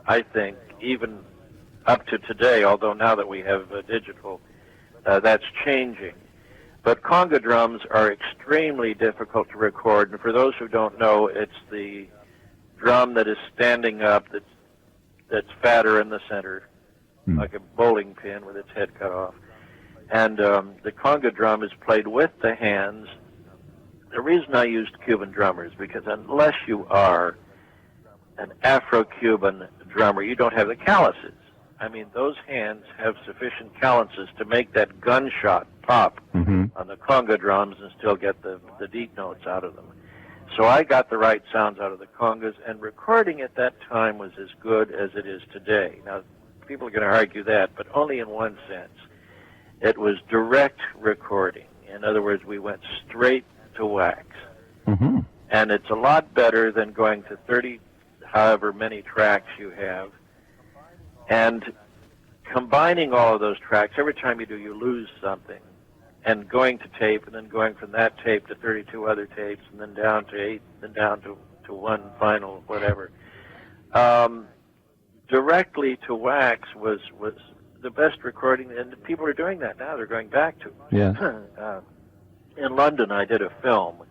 Speaker 1: I think, even up to today, although now that we have digital, that's changing. But conga drums are extremely difficult to record, and for those who don't know, it's the drum that is standing up that's fatter in the center, like a bowling pin with its head cut off. And the conga drum is played with the hands. The reason I used Cuban drummers, because unless you are an Afro-Cuban drummer, you don't have the calluses. I mean, those hands have sufficient calluses to make that gunshot pop on the conga drums and still get the deep notes out of them. So I got the right sounds out of the congas, and recording at that time was as good as it is today. Now, people are going to argue that, but only in one sense. It was direct recording. In other words, we went straight to wax.
Speaker 3: Mm-hmm.
Speaker 1: And it's a lot better than going to 30, however many tracks you have, and combining all of those tracks. Every time you do, you lose something. And going to tape, and then going from that tape to 32 other tapes, and then down to 8, then down to one final whatever. Directly to wax was the best recording, and people are doing that now. They're going back to it.
Speaker 3: Yeah.
Speaker 1: In London, I did a film,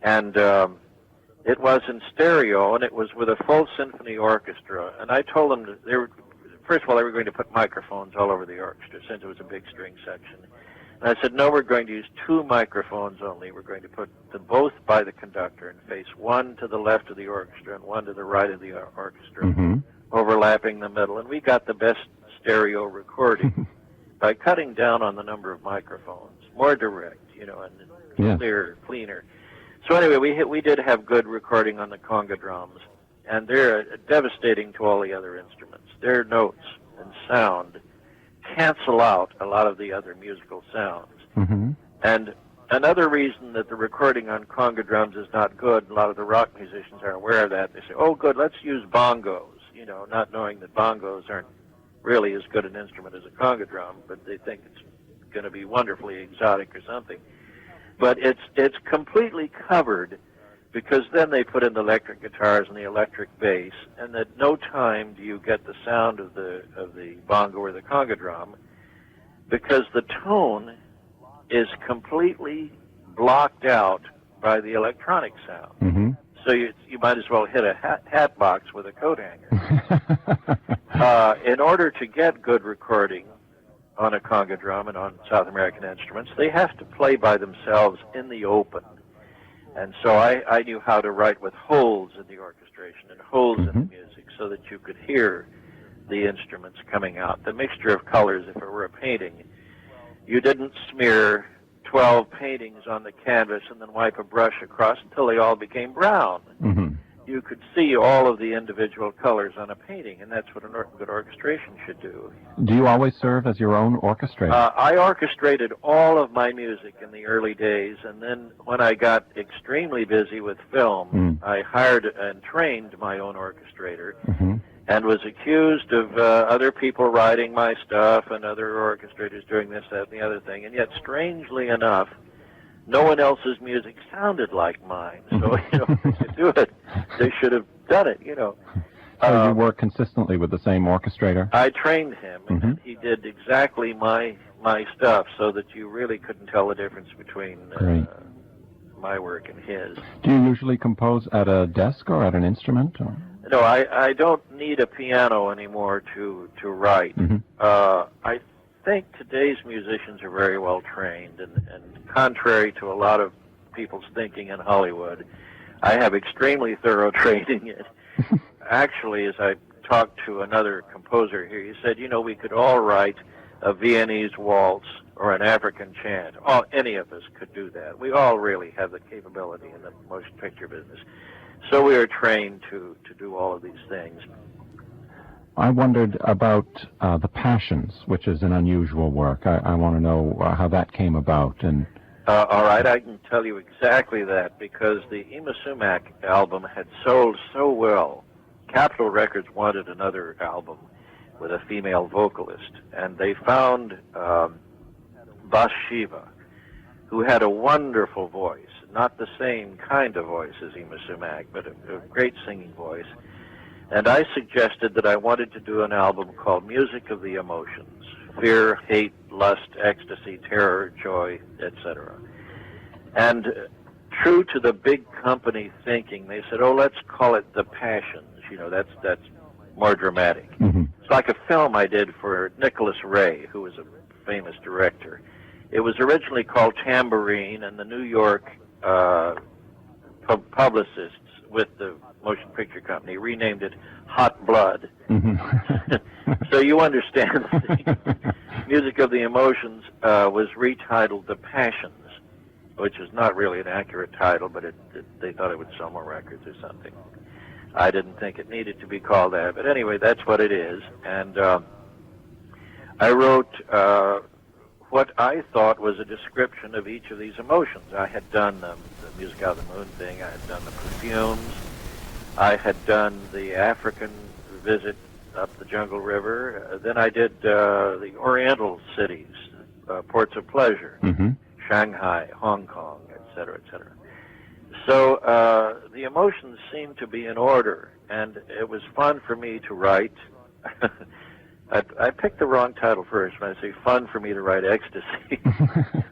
Speaker 1: and it was in stereo, and it was with a full symphony orchestra. And I told them that first of all, they were going to put microphones all over the orchestra, since it was a big string section. And I said, no, we're going to use 2 microphones only. We're going to put them both by the conductor and face one to the left of the orchestra and one to the right of the orchestra,
Speaker 3: Mm-hmm.
Speaker 1: overlapping the middle. And we got the best stereo recording by cutting down on the number of microphones, more direct, and cleaner. So anyway, we did have good recording on the conga drums, and they're devastating to all the other instruments. Their notes and sound cancel out a lot of the other musical sounds.
Speaker 3: Mm-hmm.
Speaker 1: And another reason that the recording on conga drums is not good, a lot of the rock musicians are aware of that. They say, oh, good, let's use bongos, not knowing that bongos aren't really as good an instrument as a conga drum, but they think it's going to be wonderfully exotic or something. But it's completely covered, because then they put in the electric guitars and the electric bass, and at no time do you get the sound of the bongo or the conga drum, because the tone is completely blocked out by the electronic sound.
Speaker 3: Mm-hmm.
Speaker 1: So you might as well hit a hat box with a coat hanger. In order to get good recording on a conga drum and on South American instruments, they have to play by themselves in the open. And so I knew how to write with holes in the orchestration and holes in the music so that you could hear the instruments coming out. The mixture of colors, if it were a painting, you didn't smear 12 paintings on the canvas and then wipe a brush across until they all became brown.
Speaker 3: Mm-hmm.
Speaker 1: You could see all of the individual colors on a painting, and that's what a good orchestration should do.
Speaker 3: Do you always serve as your own orchestrator?
Speaker 1: I orchestrated all of my music in the early days, and then when I got extremely busy with film, I hired and trained my own orchestrator, and was accused of other people writing my stuff and other orchestrators doing this, that, and the other thing. And yet, strangely enough, no one else's music sounded like mine. So, to do it, they should have done it,
Speaker 3: So you work consistently with the same orchestrator?
Speaker 1: I trained him, and he did exactly my stuff, so that you really couldn't tell the difference between my work and his.
Speaker 3: Do you usually compose at a desk or at an instrument? Or?
Speaker 1: No, I don't need a piano anymore to write. I think today's musicians are very well trained, and contrary to a lot of people's thinking in Hollywood, I have extremely thorough training. Actually, as I talked to another composer here, he said, we could all write a Viennese waltz or an African chant. Any of us could do that. We all really have the capability in the motion picture business. So we are trained to do all of these things.
Speaker 3: I wondered about the Passions, which is an unusual work. I want to know how that came about. And
Speaker 1: all right, I can tell you exactly that, because the Ima Sumac album had sold so well. Capitol Records wanted another album with a female vocalist, and they found Bathsheba, who had a wonderful voice, not the same kind of voice as Ima Sumac, but a great singing voice. And I suggested that I wanted to do an album called Music of the Emotions: fear, hate, lust, ecstasy, terror, joy, etc. And true to the big company thinking, they said, let's call it The Passions. That's more dramatic. It's like a film I did for Nicholas Ray, who was a famous director. It was originally called Tambourine, and the New York publicists with the motion picture company renamed it Hot Blood. So you understand the Music of the Emotions was retitled The Passions. which is not really an accurate title, but they thought it would sell more records or something. I didn't think it needed to be called that, but anyway, that's what it is. And I wrote what I thought was a description of each of these emotions. I had done the Music Out of the Moon thing, I had done the perfumes, I had done the African visit up the Jungle River, then I did the Oriental cities, ports of pleasure, Shanghai, Hong Kong, etc., etc. So the emotions seemed to be in order, and it was fun for me to write. I picked the wrong title first when I say fun for me to write ecstasy.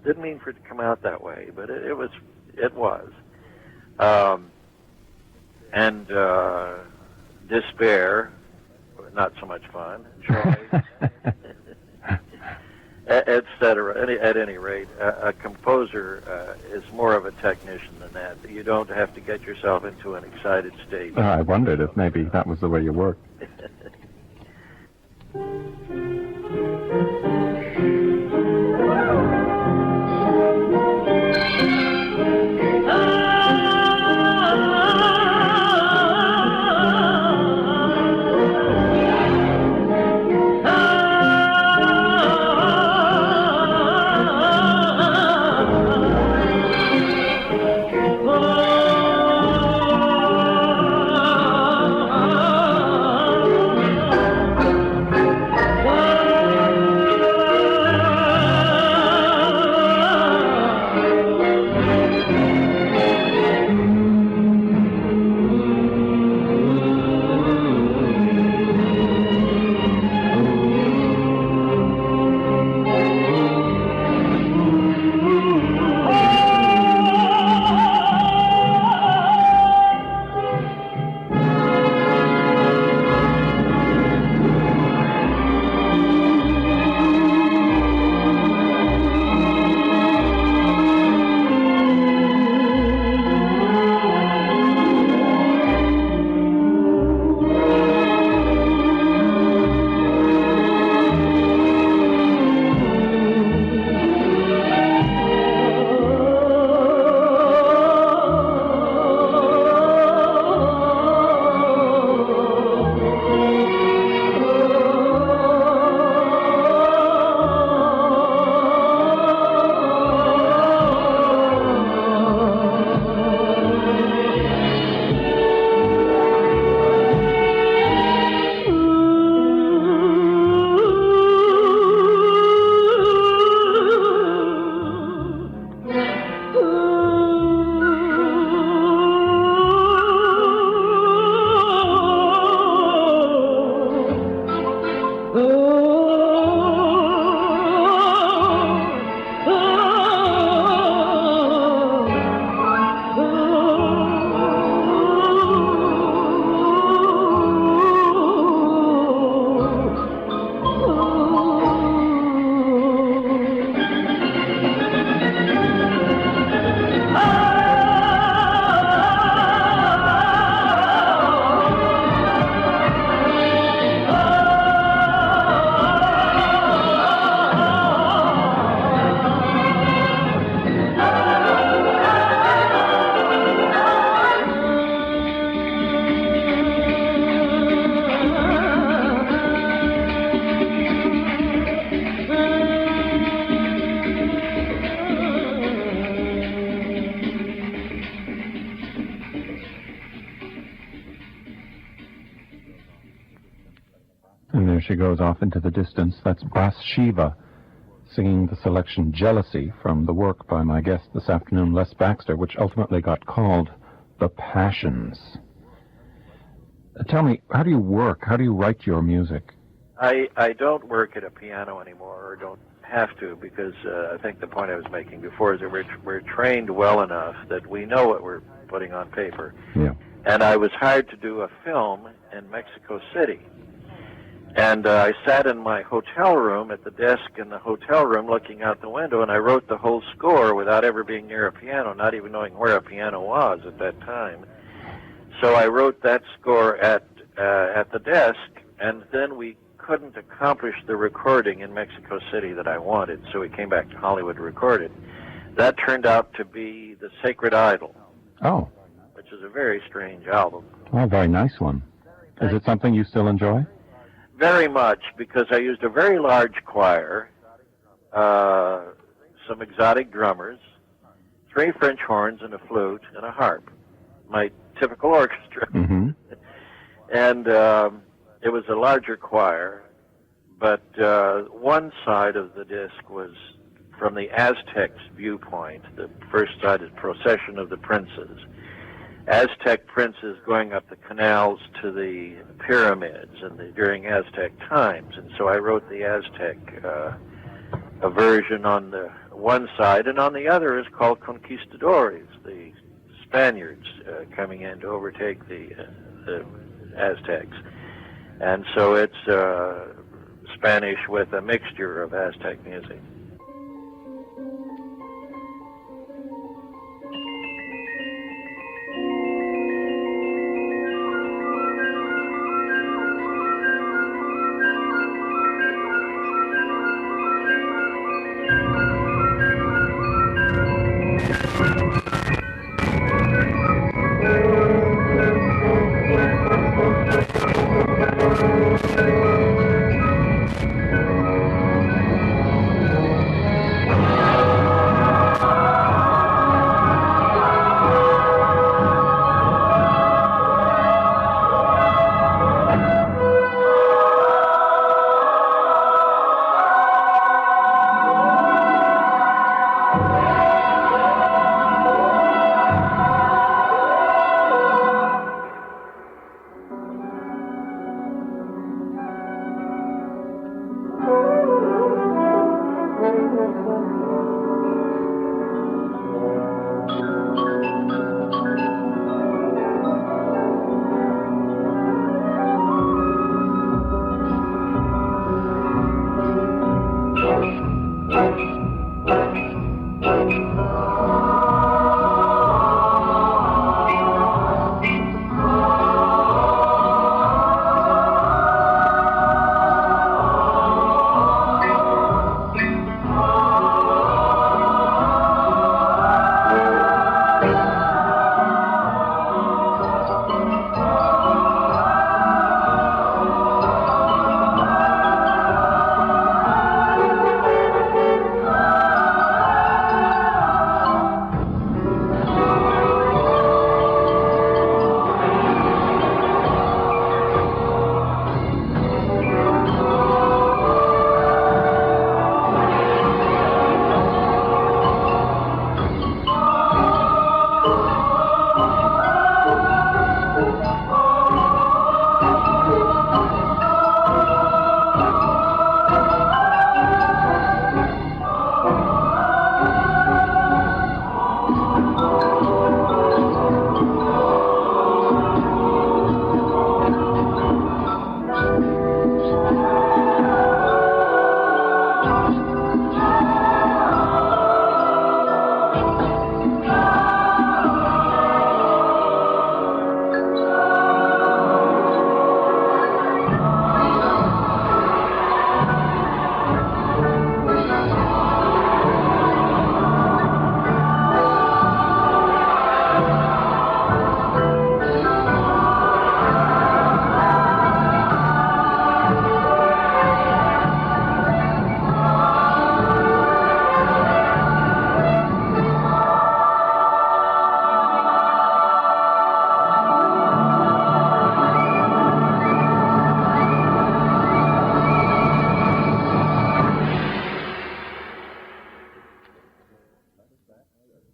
Speaker 1: Didn't mean for it to come out that way, but it was. And despair, not so much fun. Joy, etc. At any rate, a composer is more of a technician than that. You don't have to get yourself into an excited state.
Speaker 4: I wondered if maybe that was the way you worked. And there she goes off into the distance. That's Bathsheba singing the selection Jealousy from the work by my guest this afternoon, Les Baxter, which ultimately got called The Passions. Tell me, how do you work? How do you write your music?
Speaker 1: I don't work at a piano anymore, or don't have to, because I think the point I was making before is that we're trained well enough that we know what we're putting on paper.
Speaker 4: Yeah.
Speaker 1: And I was hired to do a film in Mexico City. And I sat in my hotel room at the desk in the hotel room looking out the window, and I wrote the whole score without ever being near a piano, not even knowing where a piano was at that time. So I wrote that score at the desk, and then we couldn't accomplish the recording in Mexico City that I wanted, so we came back to Hollywood to record it. That turned out to be The Sacred Idol,
Speaker 4: Oh,
Speaker 1: which is a very strange album.
Speaker 4: a very nice one. Is it something you still enjoy?
Speaker 1: Very much, because I used a very large choir, some exotic drummers, 3 French horns and a flute and a harp. My typical orchestra.
Speaker 4: Mm-hmm.
Speaker 1: And it was a larger choir, but one side of the disc was from the Aztecs' viewpoint. The first side is Procession of the Princes. Aztec princes going up the canals to the pyramids during Aztec times. And so I wrote the Aztec a version on the one side, and on the other is called Conquistadores, the Spaniards coming in to overtake the Aztecs. And so it's Spanish with a mixture of Aztec music.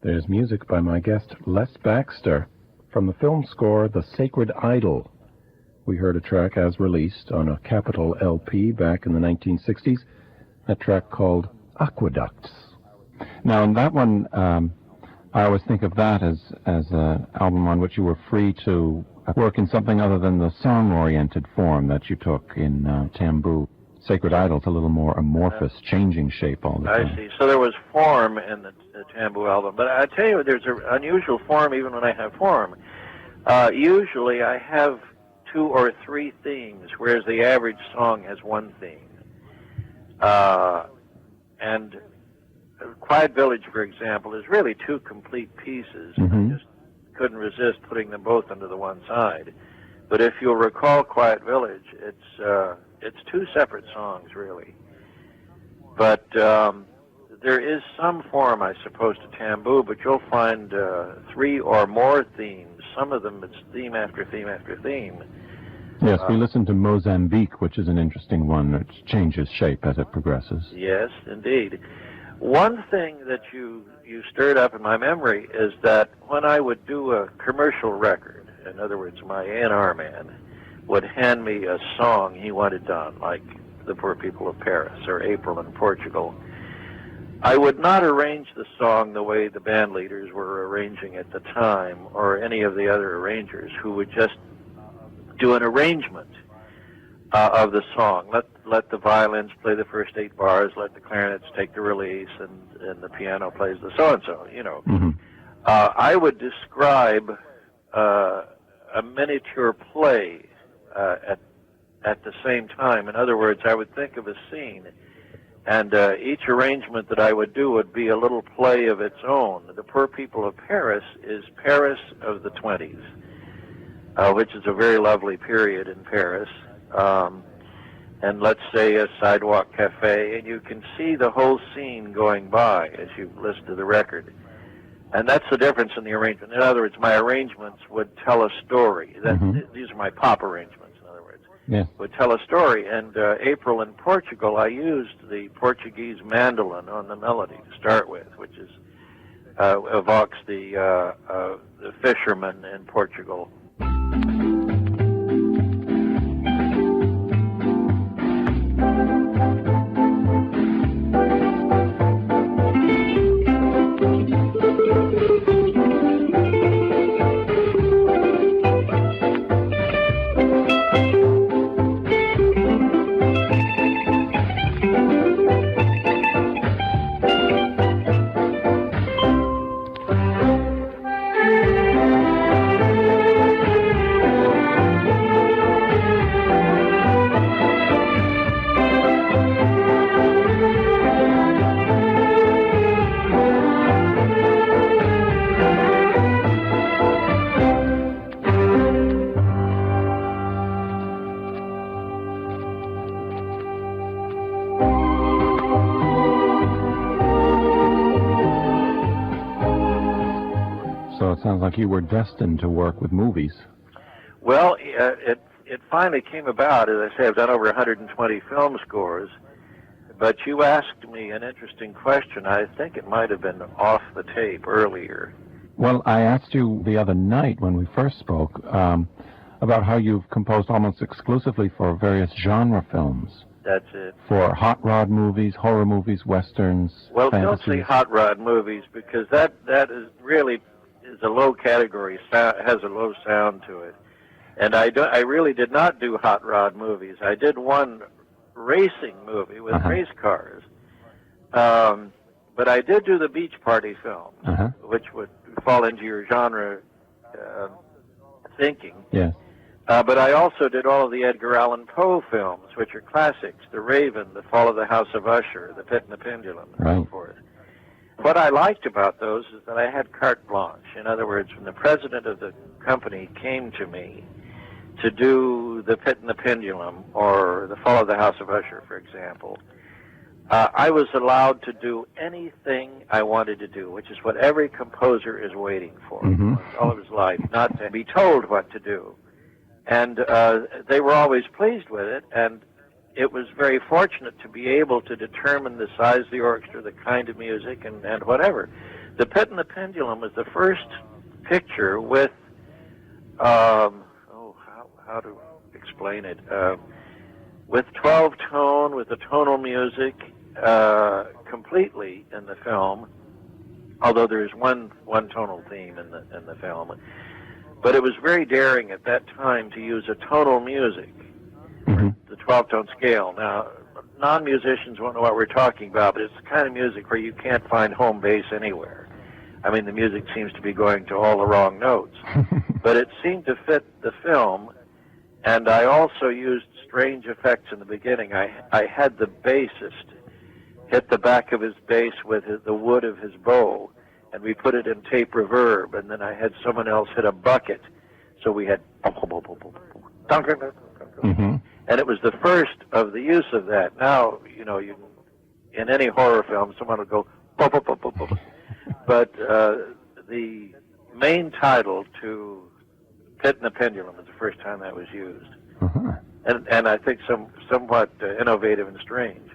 Speaker 3: There's music by my guest, Les Baxter, from the film score The Sacred Idol. We heard a track as released on a Capitol LP back in the 1960s, a track called Aqueducts.
Speaker 4: Now, in that one, I always think of that as an album on which you were free to work in something other than the song-oriented form that you took in Tamboo. Sacred Idol's a little more amorphous, changing shape all the time.
Speaker 1: I see. So there was form in the Tamboo album. But I tell you, there's an unusual form even when I have form. Usually I have 2 or 3 themes, whereas the average song has 1 theme. And Quiet Village, for example, is really two complete pieces. I just couldn't resist putting them both into the one side. But if you'll recall Quiet Village, it's two separate songs, really. But there is some form, I suppose, to Tamboo, but you'll find 3 or more themes. Some of them, it's theme after theme after theme.
Speaker 4: Yes, we listened to Mozambique, which is an interesting one, which changes shape as it progresses.
Speaker 1: Yes, indeed. One thing that you stirred up in my memory is that when I would do a commercial record, in other words, my A&R man would hand me a song he wanted done, like The Poor People of Paris or April in Portugal. I would not arrange the song the way the band leaders were arranging at the time, or any of the other arrangers, who would just do an arrangement of the song. Let the violins play the first 8 bars, let the clarinets take the release, and the piano plays the so-and-so, you know. I would describe a miniature play at the same time. In other words, I would think of a scene, and each arrangement that I would do would be a little play of its own. The Poor People of Paris is Paris of the 20s, which is a very lovely period in Paris. And let's say a sidewalk cafe, and you can see the whole scene going by as you listen to the record. And that's the difference in the arrangement. In other words, my arrangements would tell a story. These are my pop arrangements, in other words.
Speaker 4: Yes.
Speaker 1: Would tell a story. And April in Portugal, I used the Portuguese mandolin on the melody to start with, which is evokes the fisherman in Portugal.
Speaker 4: Sounds like you were destined to work with movies.
Speaker 1: Well, it finally came about. As I say, I've done over 120 film scores, but you asked me an interesting question. I think it might have been off the tape earlier.
Speaker 4: Well, I asked you the other night when we first spoke about how you've composed almost exclusively for various genre films.
Speaker 1: That's it.
Speaker 4: For hot rod movies, horror movies, westerns,
Speaker 1: well,
Speaker 4: fantasies.
Speaker 1: Don't say hot rod movies, because that is really is a low category, has a low sound to it. And I really did not do hot rod movies. I did one racing movie with race cars. But I did do the beach party films, which would fall into your genre thinking.
Speaker 4: Yes.
Speaker 1: But I also did all of the Edgar Allan Poe films, which are classics: The Raven, The Fall of the House of Usher, The Pit and the Pendulum, and so forth. What I liked about those is that I had carte blanche. In other words, when the president of the company came to me to do The Pit and the Pendulum or The Fall of the House of Usher, for example, I was allowed to do anything I wanted to do, which is what every composer is waiting for all of his life, not to be told what to do. And they were always pleased with it, and it was very fortunate to be able to determine the size of the orchestra, the kind of music, and whatever. The Pit and the Pendulum was the first picture with, how to explain it, with 12-tone, with the tonal music completely in the film, although there is one tonal theme in the film. But it was very daring at that time to use a tonal music, the 12-tone scale. Now, non-musicians won't know what we're talking about, but it's the kind of music where you can't find home base anywhere. I mean, the music seems to be going to all the wrong notes. But it seemed to fit the film, and I also used strange effects in the beginning. I had the bassist hit the back of his bass with the wood of his bow, and we put it in tape reverb, and then I had someone else hit a bucket, so we had
Speaker 4: Mm-hmm.
Speaker 1: and it was the first of the use of that. Now, you know, in any horror film, someone would go, but the main title to Pit and the Pendulum was the first time that was used.
Speaker 4: Uh-huh.
Speaker 1: And I think somewhat innovative and strange.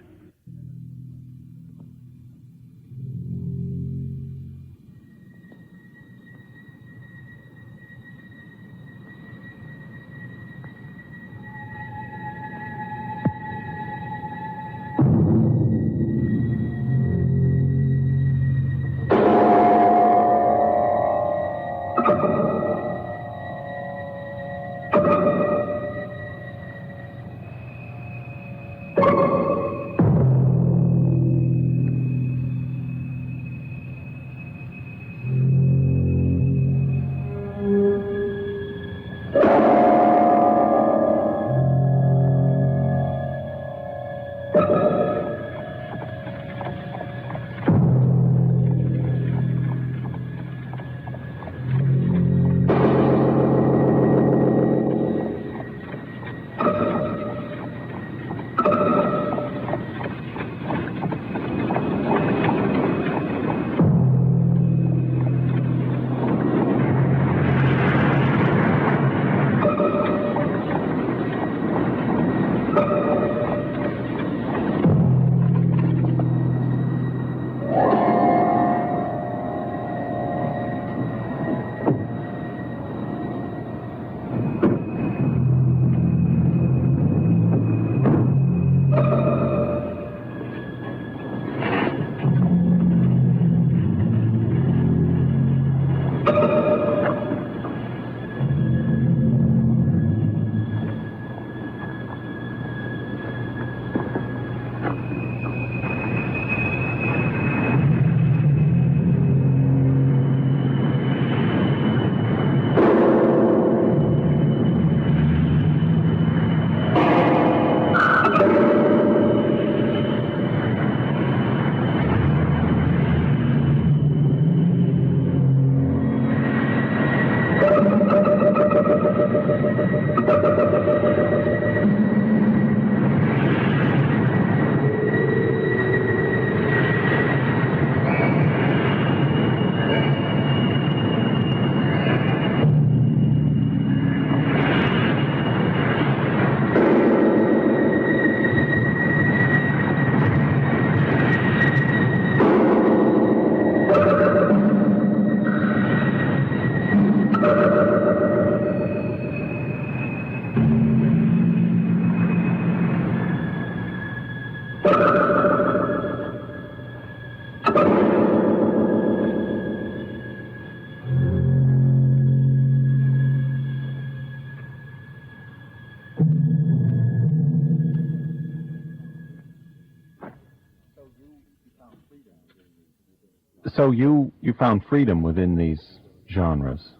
Speaker 4: So you found freedom within these genres.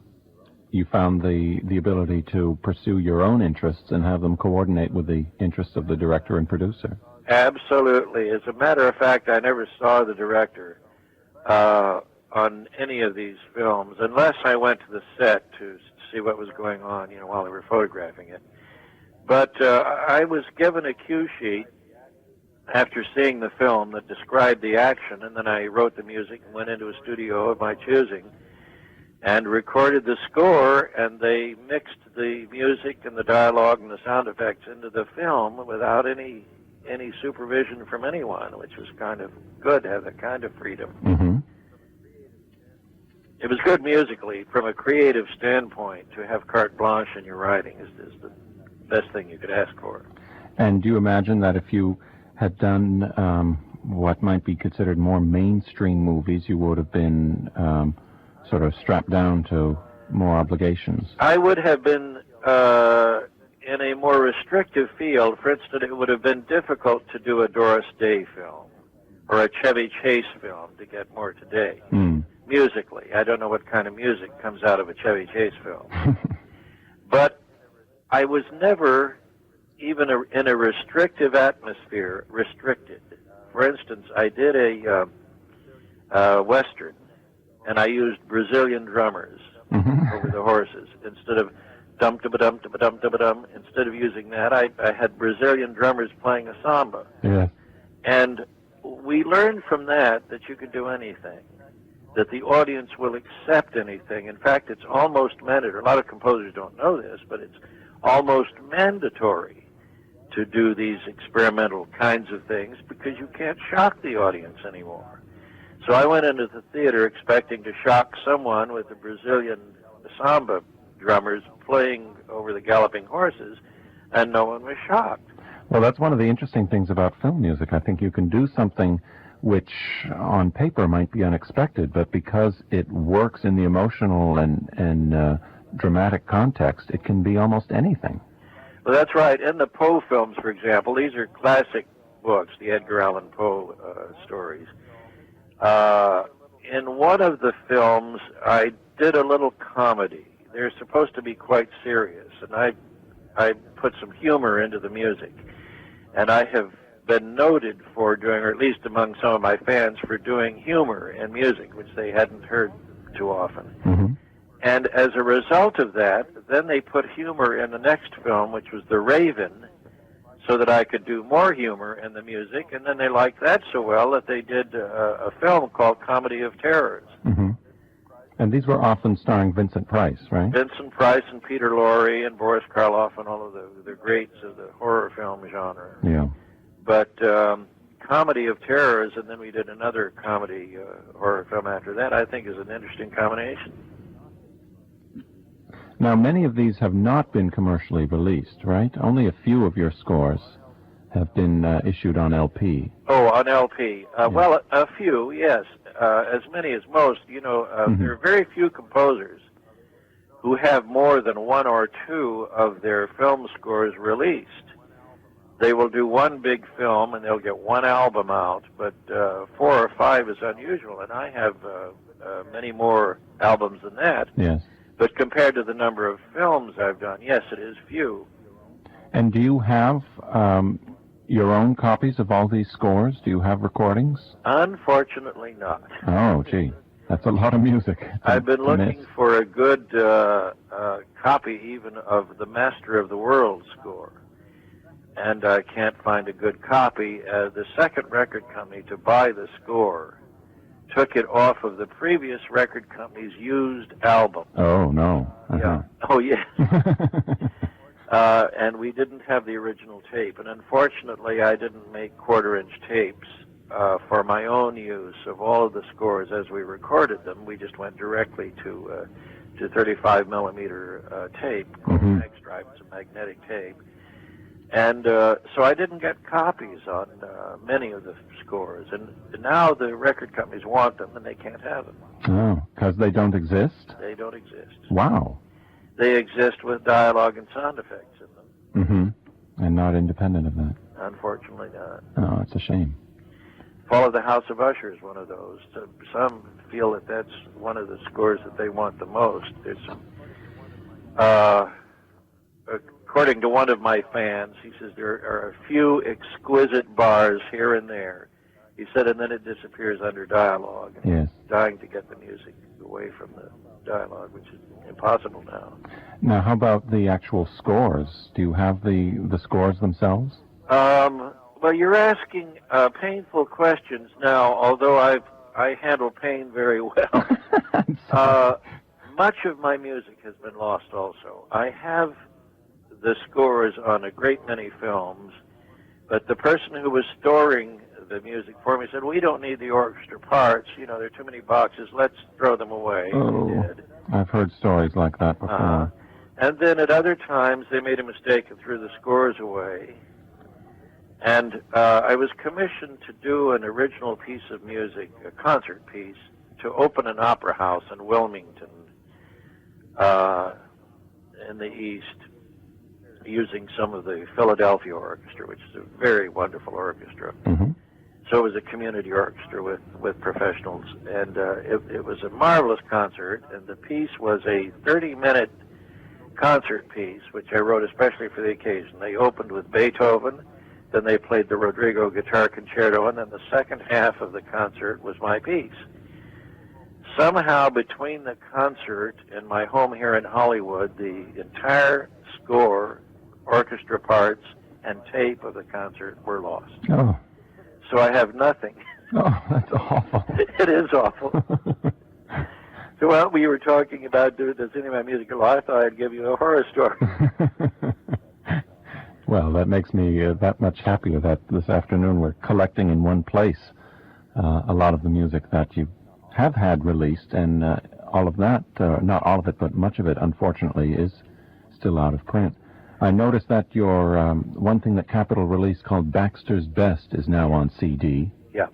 Speaker 4: You found the ability to pursue your own interests and have them coordinate with the interests of the director and producer.
Speaker 1: Absolutely. As a matter of fact, I never saw the director on any of these films unless I went to the set to see what was going on, you know, while they were photographing it. But I was given a cue sheet after seeing the film that described the action, and then I wrote the music and went into a studio of my choosing and recorded the score, and they mixed the music and the dialogue and the sound effects into the film without any supervision from anyone, which was kind of good to have that kind of freedom.
Speaker 4: Mm-hmm.
Speaker 1: It was good musically. From a creative standpoint, to have carte blanche in your writing is the best thing you could ask for.
Speaker 4: And do you imagine that if you had done what might be considered more mainstream movies, you would have been sort of strapped down to more obligations?
Speaker 1: I would have been in a more restrictive field. For instance, it would have been difficult to do a Doris Day film or a Chevy Chase film to get more today.
Speaker 4: Mm.
Speaker 1: Musically, I don't know what kind of music comes out of a Chevy Chase film. But I was never even in a restrictive atmosphere restricted for instance, I did a Western, and I used Brazilian drummers over the horses. Instead of dum-da-ba-dum-da-ba-dum-da-ba-dum, instead of using that, I had Brazilian drummers playing a samba.
Speaker 4: Yeah.
Speaker 1: And we learned from that you can do anything, that the audience will accept anything. In fact, it's almost mandatory. A lot of composers don't know this, but it's almost mandatory to do these experimental kinds of things because you can't shock the audience anymore. So I went into the theater expecting to shock someone with the Brazilian samba drummers playing over the galloping horses, and no one was shocked.
Speaker 4: Well, that's one of the interesting things about film music. I think you can do something which on paper might be unexpected, but because it works in the emotional and dramatic context, it can be almost anything.
Speaker 1: Well, that's right. In the Poe films, for example, these are classic books, the Edgar Allan Poe stories. In one of the films, I did a little comedy. They're supposed to be quite serious, and I put some humor into the music. And I have been noted for doing, or at least among some of my fans, for doing humor in music, which they hadn't heard too often.
Speaker 4: Mm-hmm.
Speaker 1: And as a result of that, then they put humor in the next film, which was The Raven, so that I could do more humor in the music. And then they liked that so well that they did a film called Comedy of Terrors.
Speaker 4: Mm-hmm. And these were often starring Vincent Price, right?
Speaker 1: Vincent Price and Peter Lorre and Boris Karloff and all of the greats of the horror film genre.
Speaker 4: Yeah.
Speaker 1: But Comedy of Terrors, and then we did another comedy horror film after that, I think is an interesting combination.
Speaker 4: Now, many of these have not been commercially released, right? Only a few of your scores have been issued on LP.
Speaker 1: Oh, on LP. Well, a few, yes. As many as most. You know, there are very few composers who have more than one or two of their film scores released. They will do one big film and they'll get one album out, but 4 or 5 is unusual, and I have many more albums than that.
Speaker 4: Yes.
Speaker 1: But compared to the number of films I've done, yes, it is few.
Speaker 4: And do you have your own copies of all these scores? Do you have recordings?
Speaker 1: Unfortunately not.
Speaker 4: Oh, gee. That's a lot of music.
Speaker 1: I've been looking for a good copy even of the Master of the World score, and I can't find a good copy. The second record company to buy the score took it off of the previous record company's used album.
Speaker 4: Oh, no.
Speaker 1: Yeah. Oh, yeah. And we didn't have the original tape. And unfortunately, I didn't make quarter-inch tapes for my own use of all of the scores as we recorded them. We just went directly to 35-millimeter tape, called X-Drive. It's a magnetic tape. And so I didn't get copies on many of the scores. And now the record companies want them, and they can't have them.
Speaker 4: Oh, because they don't exist?
Speaker 1: They don't exist.
Speaker 4: Wow.
Speaker 1: They exist with dialogue and sound effects in them.
Speaker 4: Mm-hmm. And not independent of that?
Speaker 1: Unfortunately not.
Speaker 4: Oh, it's a shame.
Speaker 1: Fall of the House of Usher is one of those. Some feel that that's one of the scores that they want the most. There's according to one of my fans, he says there are a few exquisite bars here and there. He said, and then it disappears under dialogue. And
Speaker 4: yes.
Speaker 1: He's dying to get the music away from the dialogue, which is impossible now.
Speaker 4: Now, how about the actual scores? Do you have the scores themselves?
Speaker 1: Well, you're asking painful questions now, although I handle pain very well. Much of my music has been lost also. I have the scores on a great many films, but the person who was storing the music for me said, we don't need the orchestra parts, you know, there are too many boxes, let's throw them away.
Speaker 4: Oh, I've heard stories like that before.
Speaker 1: And then at other times they made a mistake and threw the scores away. And I was commissioned to do an original piece of music, a concert piece, to open an opera house in Wilmington in the East, using some of the Philadelphia Orchestra, which is a very wonderful orchestra.
Speaker 4: Mm-hmm.
Speaker 1: So it was a community orchestra with professionals. And it was a marvelous concert, and the piece was a 30-minute concert piece, which I wrote especially for the occasion. They opened with Beethoven, Then they played the Rodrigo Guitar Concerto, and then the second half of the concert was my piece. Somehow, between the concert and my home here in Hollywood, the entire score, orchestra parts, and tape of the concert were lost.
Speaker 4: Oh.
Speaker 1: So I have nothing.
Speaker 4: Oh, that's awful.
Speaker 1: It is awful. So, well, we were talking about does any of my music go? I thought I'd give you a horror story.
Speaker 4: Well, that makes me that much happier that this afternoon we're collecting in one place a lot of the music that you have had released, and all of that, not all of it, but much of it, unfortunately, is still out of print. I noticed that your one thing that Capitol released called Baxter's Best is now on CD.
Speaker 1: Yeah.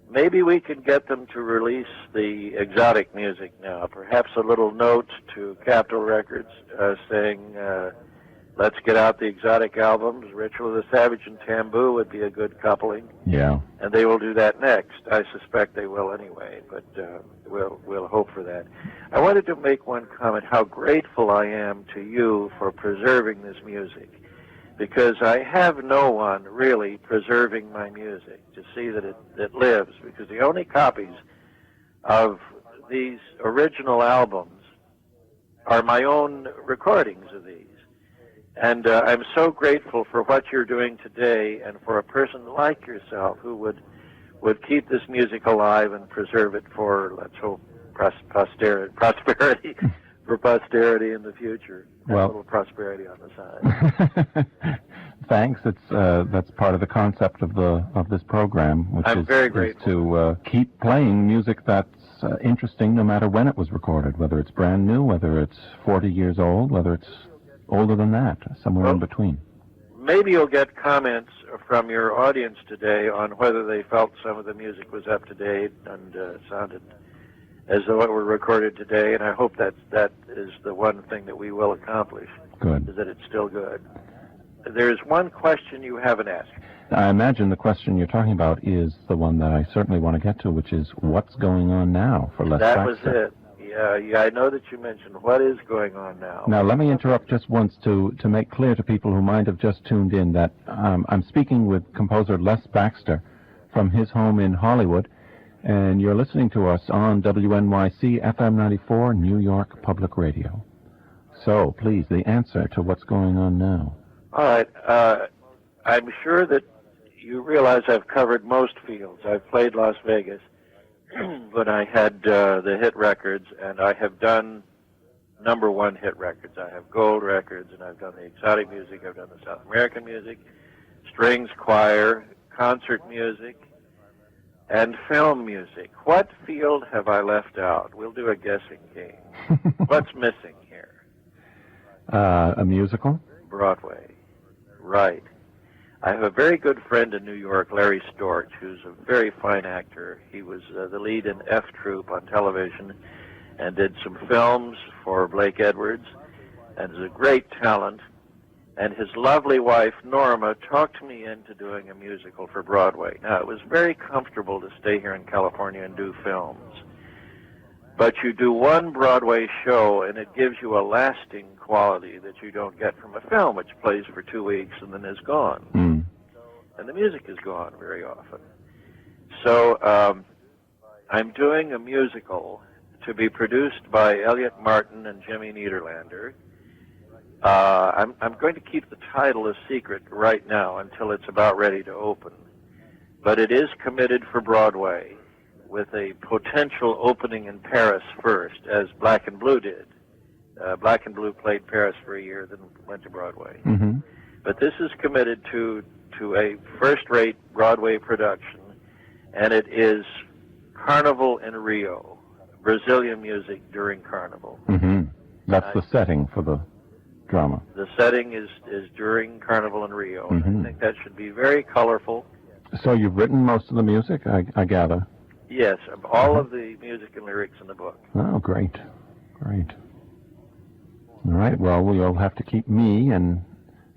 Speaker 1: Maybe we could get them to release the exotic music now. Perhaps a little note to Capitol Records saying, let's get out the exotic albums. Ritual of the Savage and Tamboo would be a good coupling.
Speaker 4: Yeah.
Speaker 1: And they will do that next. I suspect they will anyway, but we'll hope for that. I wanted to make one comment, how grateful I am to you for preserving this music, because I have no one really preserving my music to see that it lives, because the only copies of these original albums are my own recordings of these. And I'm so grateful for what you're doing today, and for a person like yourself who would keep this music alive and preserve it for, let's hope, prosperity for posterity in the future.
Speaker 4: Well,
Speaker 1: a little prosperity on the side.
Speaker 4: Thanks. That's part of the concept of this program, which
Speaker 1: I'm very grateful.
Speaker 4: Is to keep playing music that's interesting no matter when it was recorded, whether it's brand new, whether it's 40 years old, whether it's older than that, somewhere in between.
Speaker 1: Maybe you'll get comments from your audience today on whether they felt some of the music was up to date and sounded as though it were recorded today, and I hope that is the one thing that we will accomplish.
Speaker 4: Good.
Speaker 1: Is that it's still good. There's one question you haven't asked.
Speaker 4: I imagine the question you're talking about is the one that I certainly want to get to, which is what's going on now for Les Baxter.
Speaker 1: That was it. Yeah, I know that you mentioned what is going on now.
Speaker 4: Now, let me interrupt just once to make clear to people who might have just tuned in that I'm speaking with composer Les Baxter from his home in Hollywood, and you're listening to us on WNYC FM 94, New York Public Radio. So, please, the answer to what's going on now.
Speaker 1: All right. I'm sure that you realize I've covered most fields. I've played Las Vegas when I had the hit records, and I have done #1 hit records. I have gold records, and I've done the exotic music, I've done the South American music, strings, choir, concert music, and film music. What field have I left out? We'll do a guessing game. What's missing here?
Speaker 4: A musical?
Speaker 1: Broadway. Right. I have a very good friend in New York, Larry Storch, who's a very fine actor. He was the lead in F Troop on television and did some films for Blake Edwards, and is a great talent. And his lovely wife, Norma, talked me into doing a musical for Broadway. Now, it was very comfortable to stay here in California and do films. But you do one Broadway show, and it gives you a lasting quality that you don't get from a film, which plays for 2 weeks and then is gone.
Speaker 4: Mm.
Speaker 1: And the music is gone very often. So I'm doing a musical to be produced by Elliot Martin and Jimmy Niederlander. I'm going to keep the title a secret right now until it's about ready to open. But it is committed for Broadway, with a potential opening in Paris first, as Black and Blue did. Black and Blue played Paris for a year, then went to Broadway.
Speaker 4: Mm-hmm.
Speaker 1: But this is committed to a first-rate Broadway production, and it is Carnival in Rio, Brazilian music during Carnival.
Speaker 4: Mm-hmm. That's the setting for the drama.
Speaker 1: The setting is during Carnival in Rio.
Speaker 4: Mm-hmm.
Speaker 1: I think that should be very colorful.
Speaker 4: So you've written most of the music, I gather?
Speaker 1: Yes, all of the music and lyrics in the book.
Speaker 4: Oh, great. Great. All right, well, you'll have to keep me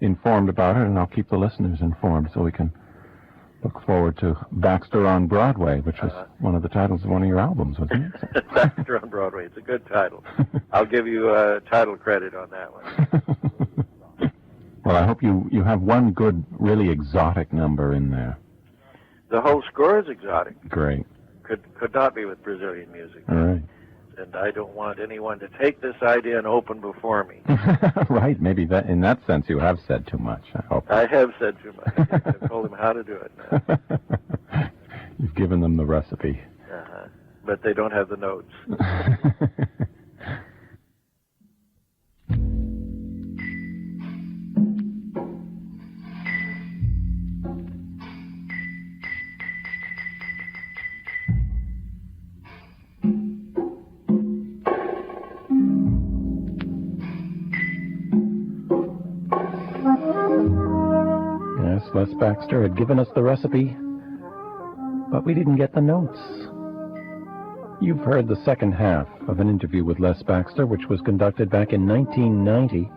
Speaker 4: informed about it, and I'll keep the listeners informed so we can look forward to Baxter on Broadway, which was one of the titles of one of your albums, wasn't it?
Speaker 1: Baxter on Broadway. It's a good title. I'll give you title credit on that one.
Speaker 4: Well, I hope you have one good, really exotic number in there.
Speaker 1: The whole score is exotic.
Speaker 4: Great.
Speaker 1: Could not be with Brazilian music.
Speaker 4: All right.
Speaker 1: And I don't want anyone to take this idea and open before me.
Speaker 4: Right. Maybe that in that sense you have said too much, I hope.
Speaker 1: I have said too much. I've told them how to do it now.
Speaker 4: You've given them the recipe.
Speaker 1: But they don't have the notes.
Speaker 3: Yes, Les Baxter had given us the recipe, but we didn't get the notes. You've heard the second half of an interview with Les Baxter, which was conducted back in 1990,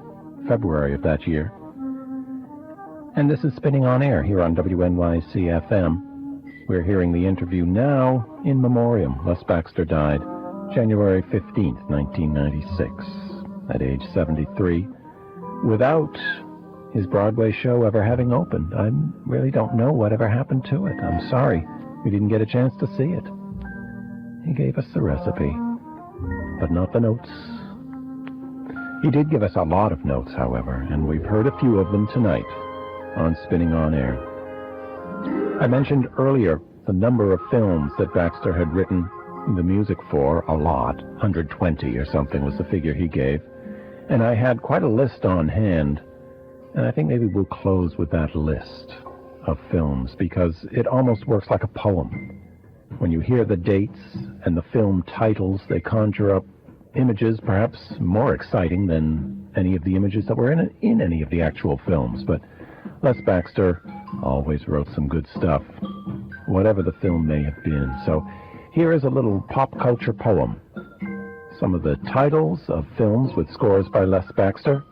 Speaker 3: February of that year. And this is Spinning on Air here on WNYC-FM. We're hearing the interview now in memoriam. Les Baxter died January 15th, 1996, at age 73, without his Broadway show ever having opened. I really don't know whatever happened to it. I'm sorry we didn't get a chance to see it. He gave us the recipe, but not the notes. He did give us a lot of notes, however, and we've heard a few of them tonight on Spinning on Air. I mentioned earlier the number of films that Baxter had written the music for, a lot, 120 or something was the figure he gave, and I had quite a list on hand, and I think maybe we'll close with that list of films, because it almost works like a poem. When you hear the dates and the film titles, they conjure up images perhaps more exciting than any of the images that were in any of the actual films. But Les Baxter always wrote some good stuff, whatever the film may have been. So here is a little pop culture poem. Some of the titles of films with scores by Les Baxter,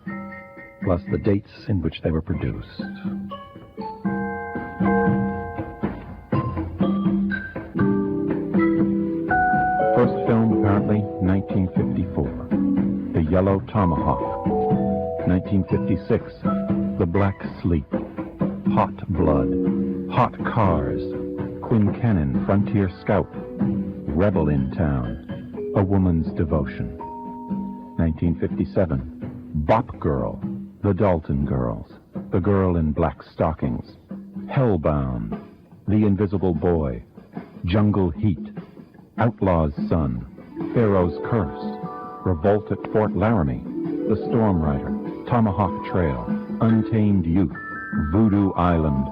Speaker 3: plus the dates in which they were produced.
Speaker 4: First film, apparently, 1954. The Yellow Tomahawk. 1956. The Black Sleep. Hot Blood. Hot Cars. Quincannon, Frontier Scout. Rebel in Town. A Woman's Devotion. 1957. Bop Girl. The Dalton Girls. The Girl in Black Stockings. Hellbound. The Invisible Boy. Jungle Heat. Outlaw's Son, Pharaoh's Curse, Revolt at Fort Laramie, The Storm Rider, Tomahawk Trail, Untamed Youth, Voodoo Island,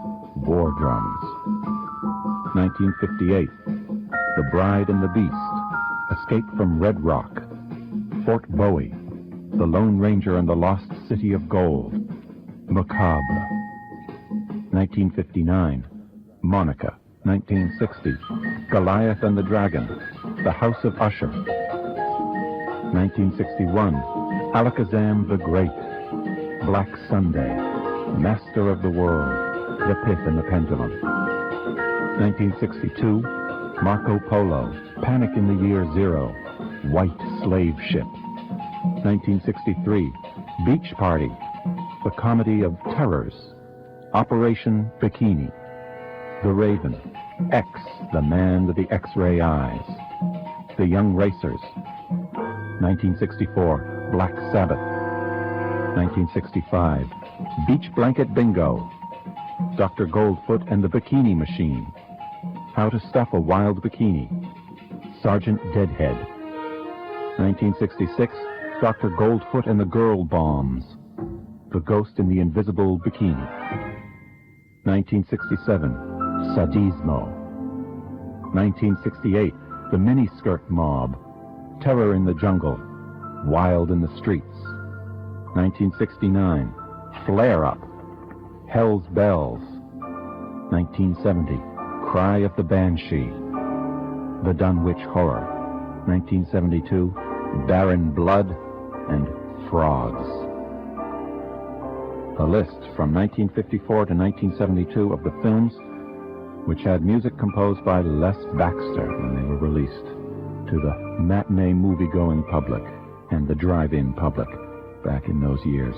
Speaker 4: War Drums. 1958, The Bride and the Beast, Escape from Red Rock, Fort Bowie, The Lone Ranger and the Lost City of Gold, Macabre. 1959, Monica. 1960, Goliath and the Dragon, The House of Usher. 1961, Alakazam the Great, Black Sunday, Master of the World, The Pith and the Pendulum. 1962, Marco Polo, Panic in the Year Zero, White Slave Ship. 1963, Beach Party, The Comedy of Terrors, Operation Bikini. The Raven, X, the Man with the X-ray Eyes, The Young Racers. 1964, Black Sabbath. 1965, Beach Blanket Bingo, Dr. Goldfoot and the Bikini Machine, How to Stuff a Wild Bikini, Sergeant Deadhead. 1966, Dr. Goldfoot and the Girl Bombs, The Ghost in the Invisible Bikini. 1967, Sadismo. 1968, The Miniskirt Mob, Terror in the Jungle, Wild in the Streets. 1969, Flare Up, Hell's Bells. 1970, Cry of the Banshee, The Dunwich Horror. 1972, Barren Blood and Frogs. A list from 1954 to 1972 of the films which had music composed by Les Baxter when they were released to the matinee movie-going public and the drive-in public back in those years.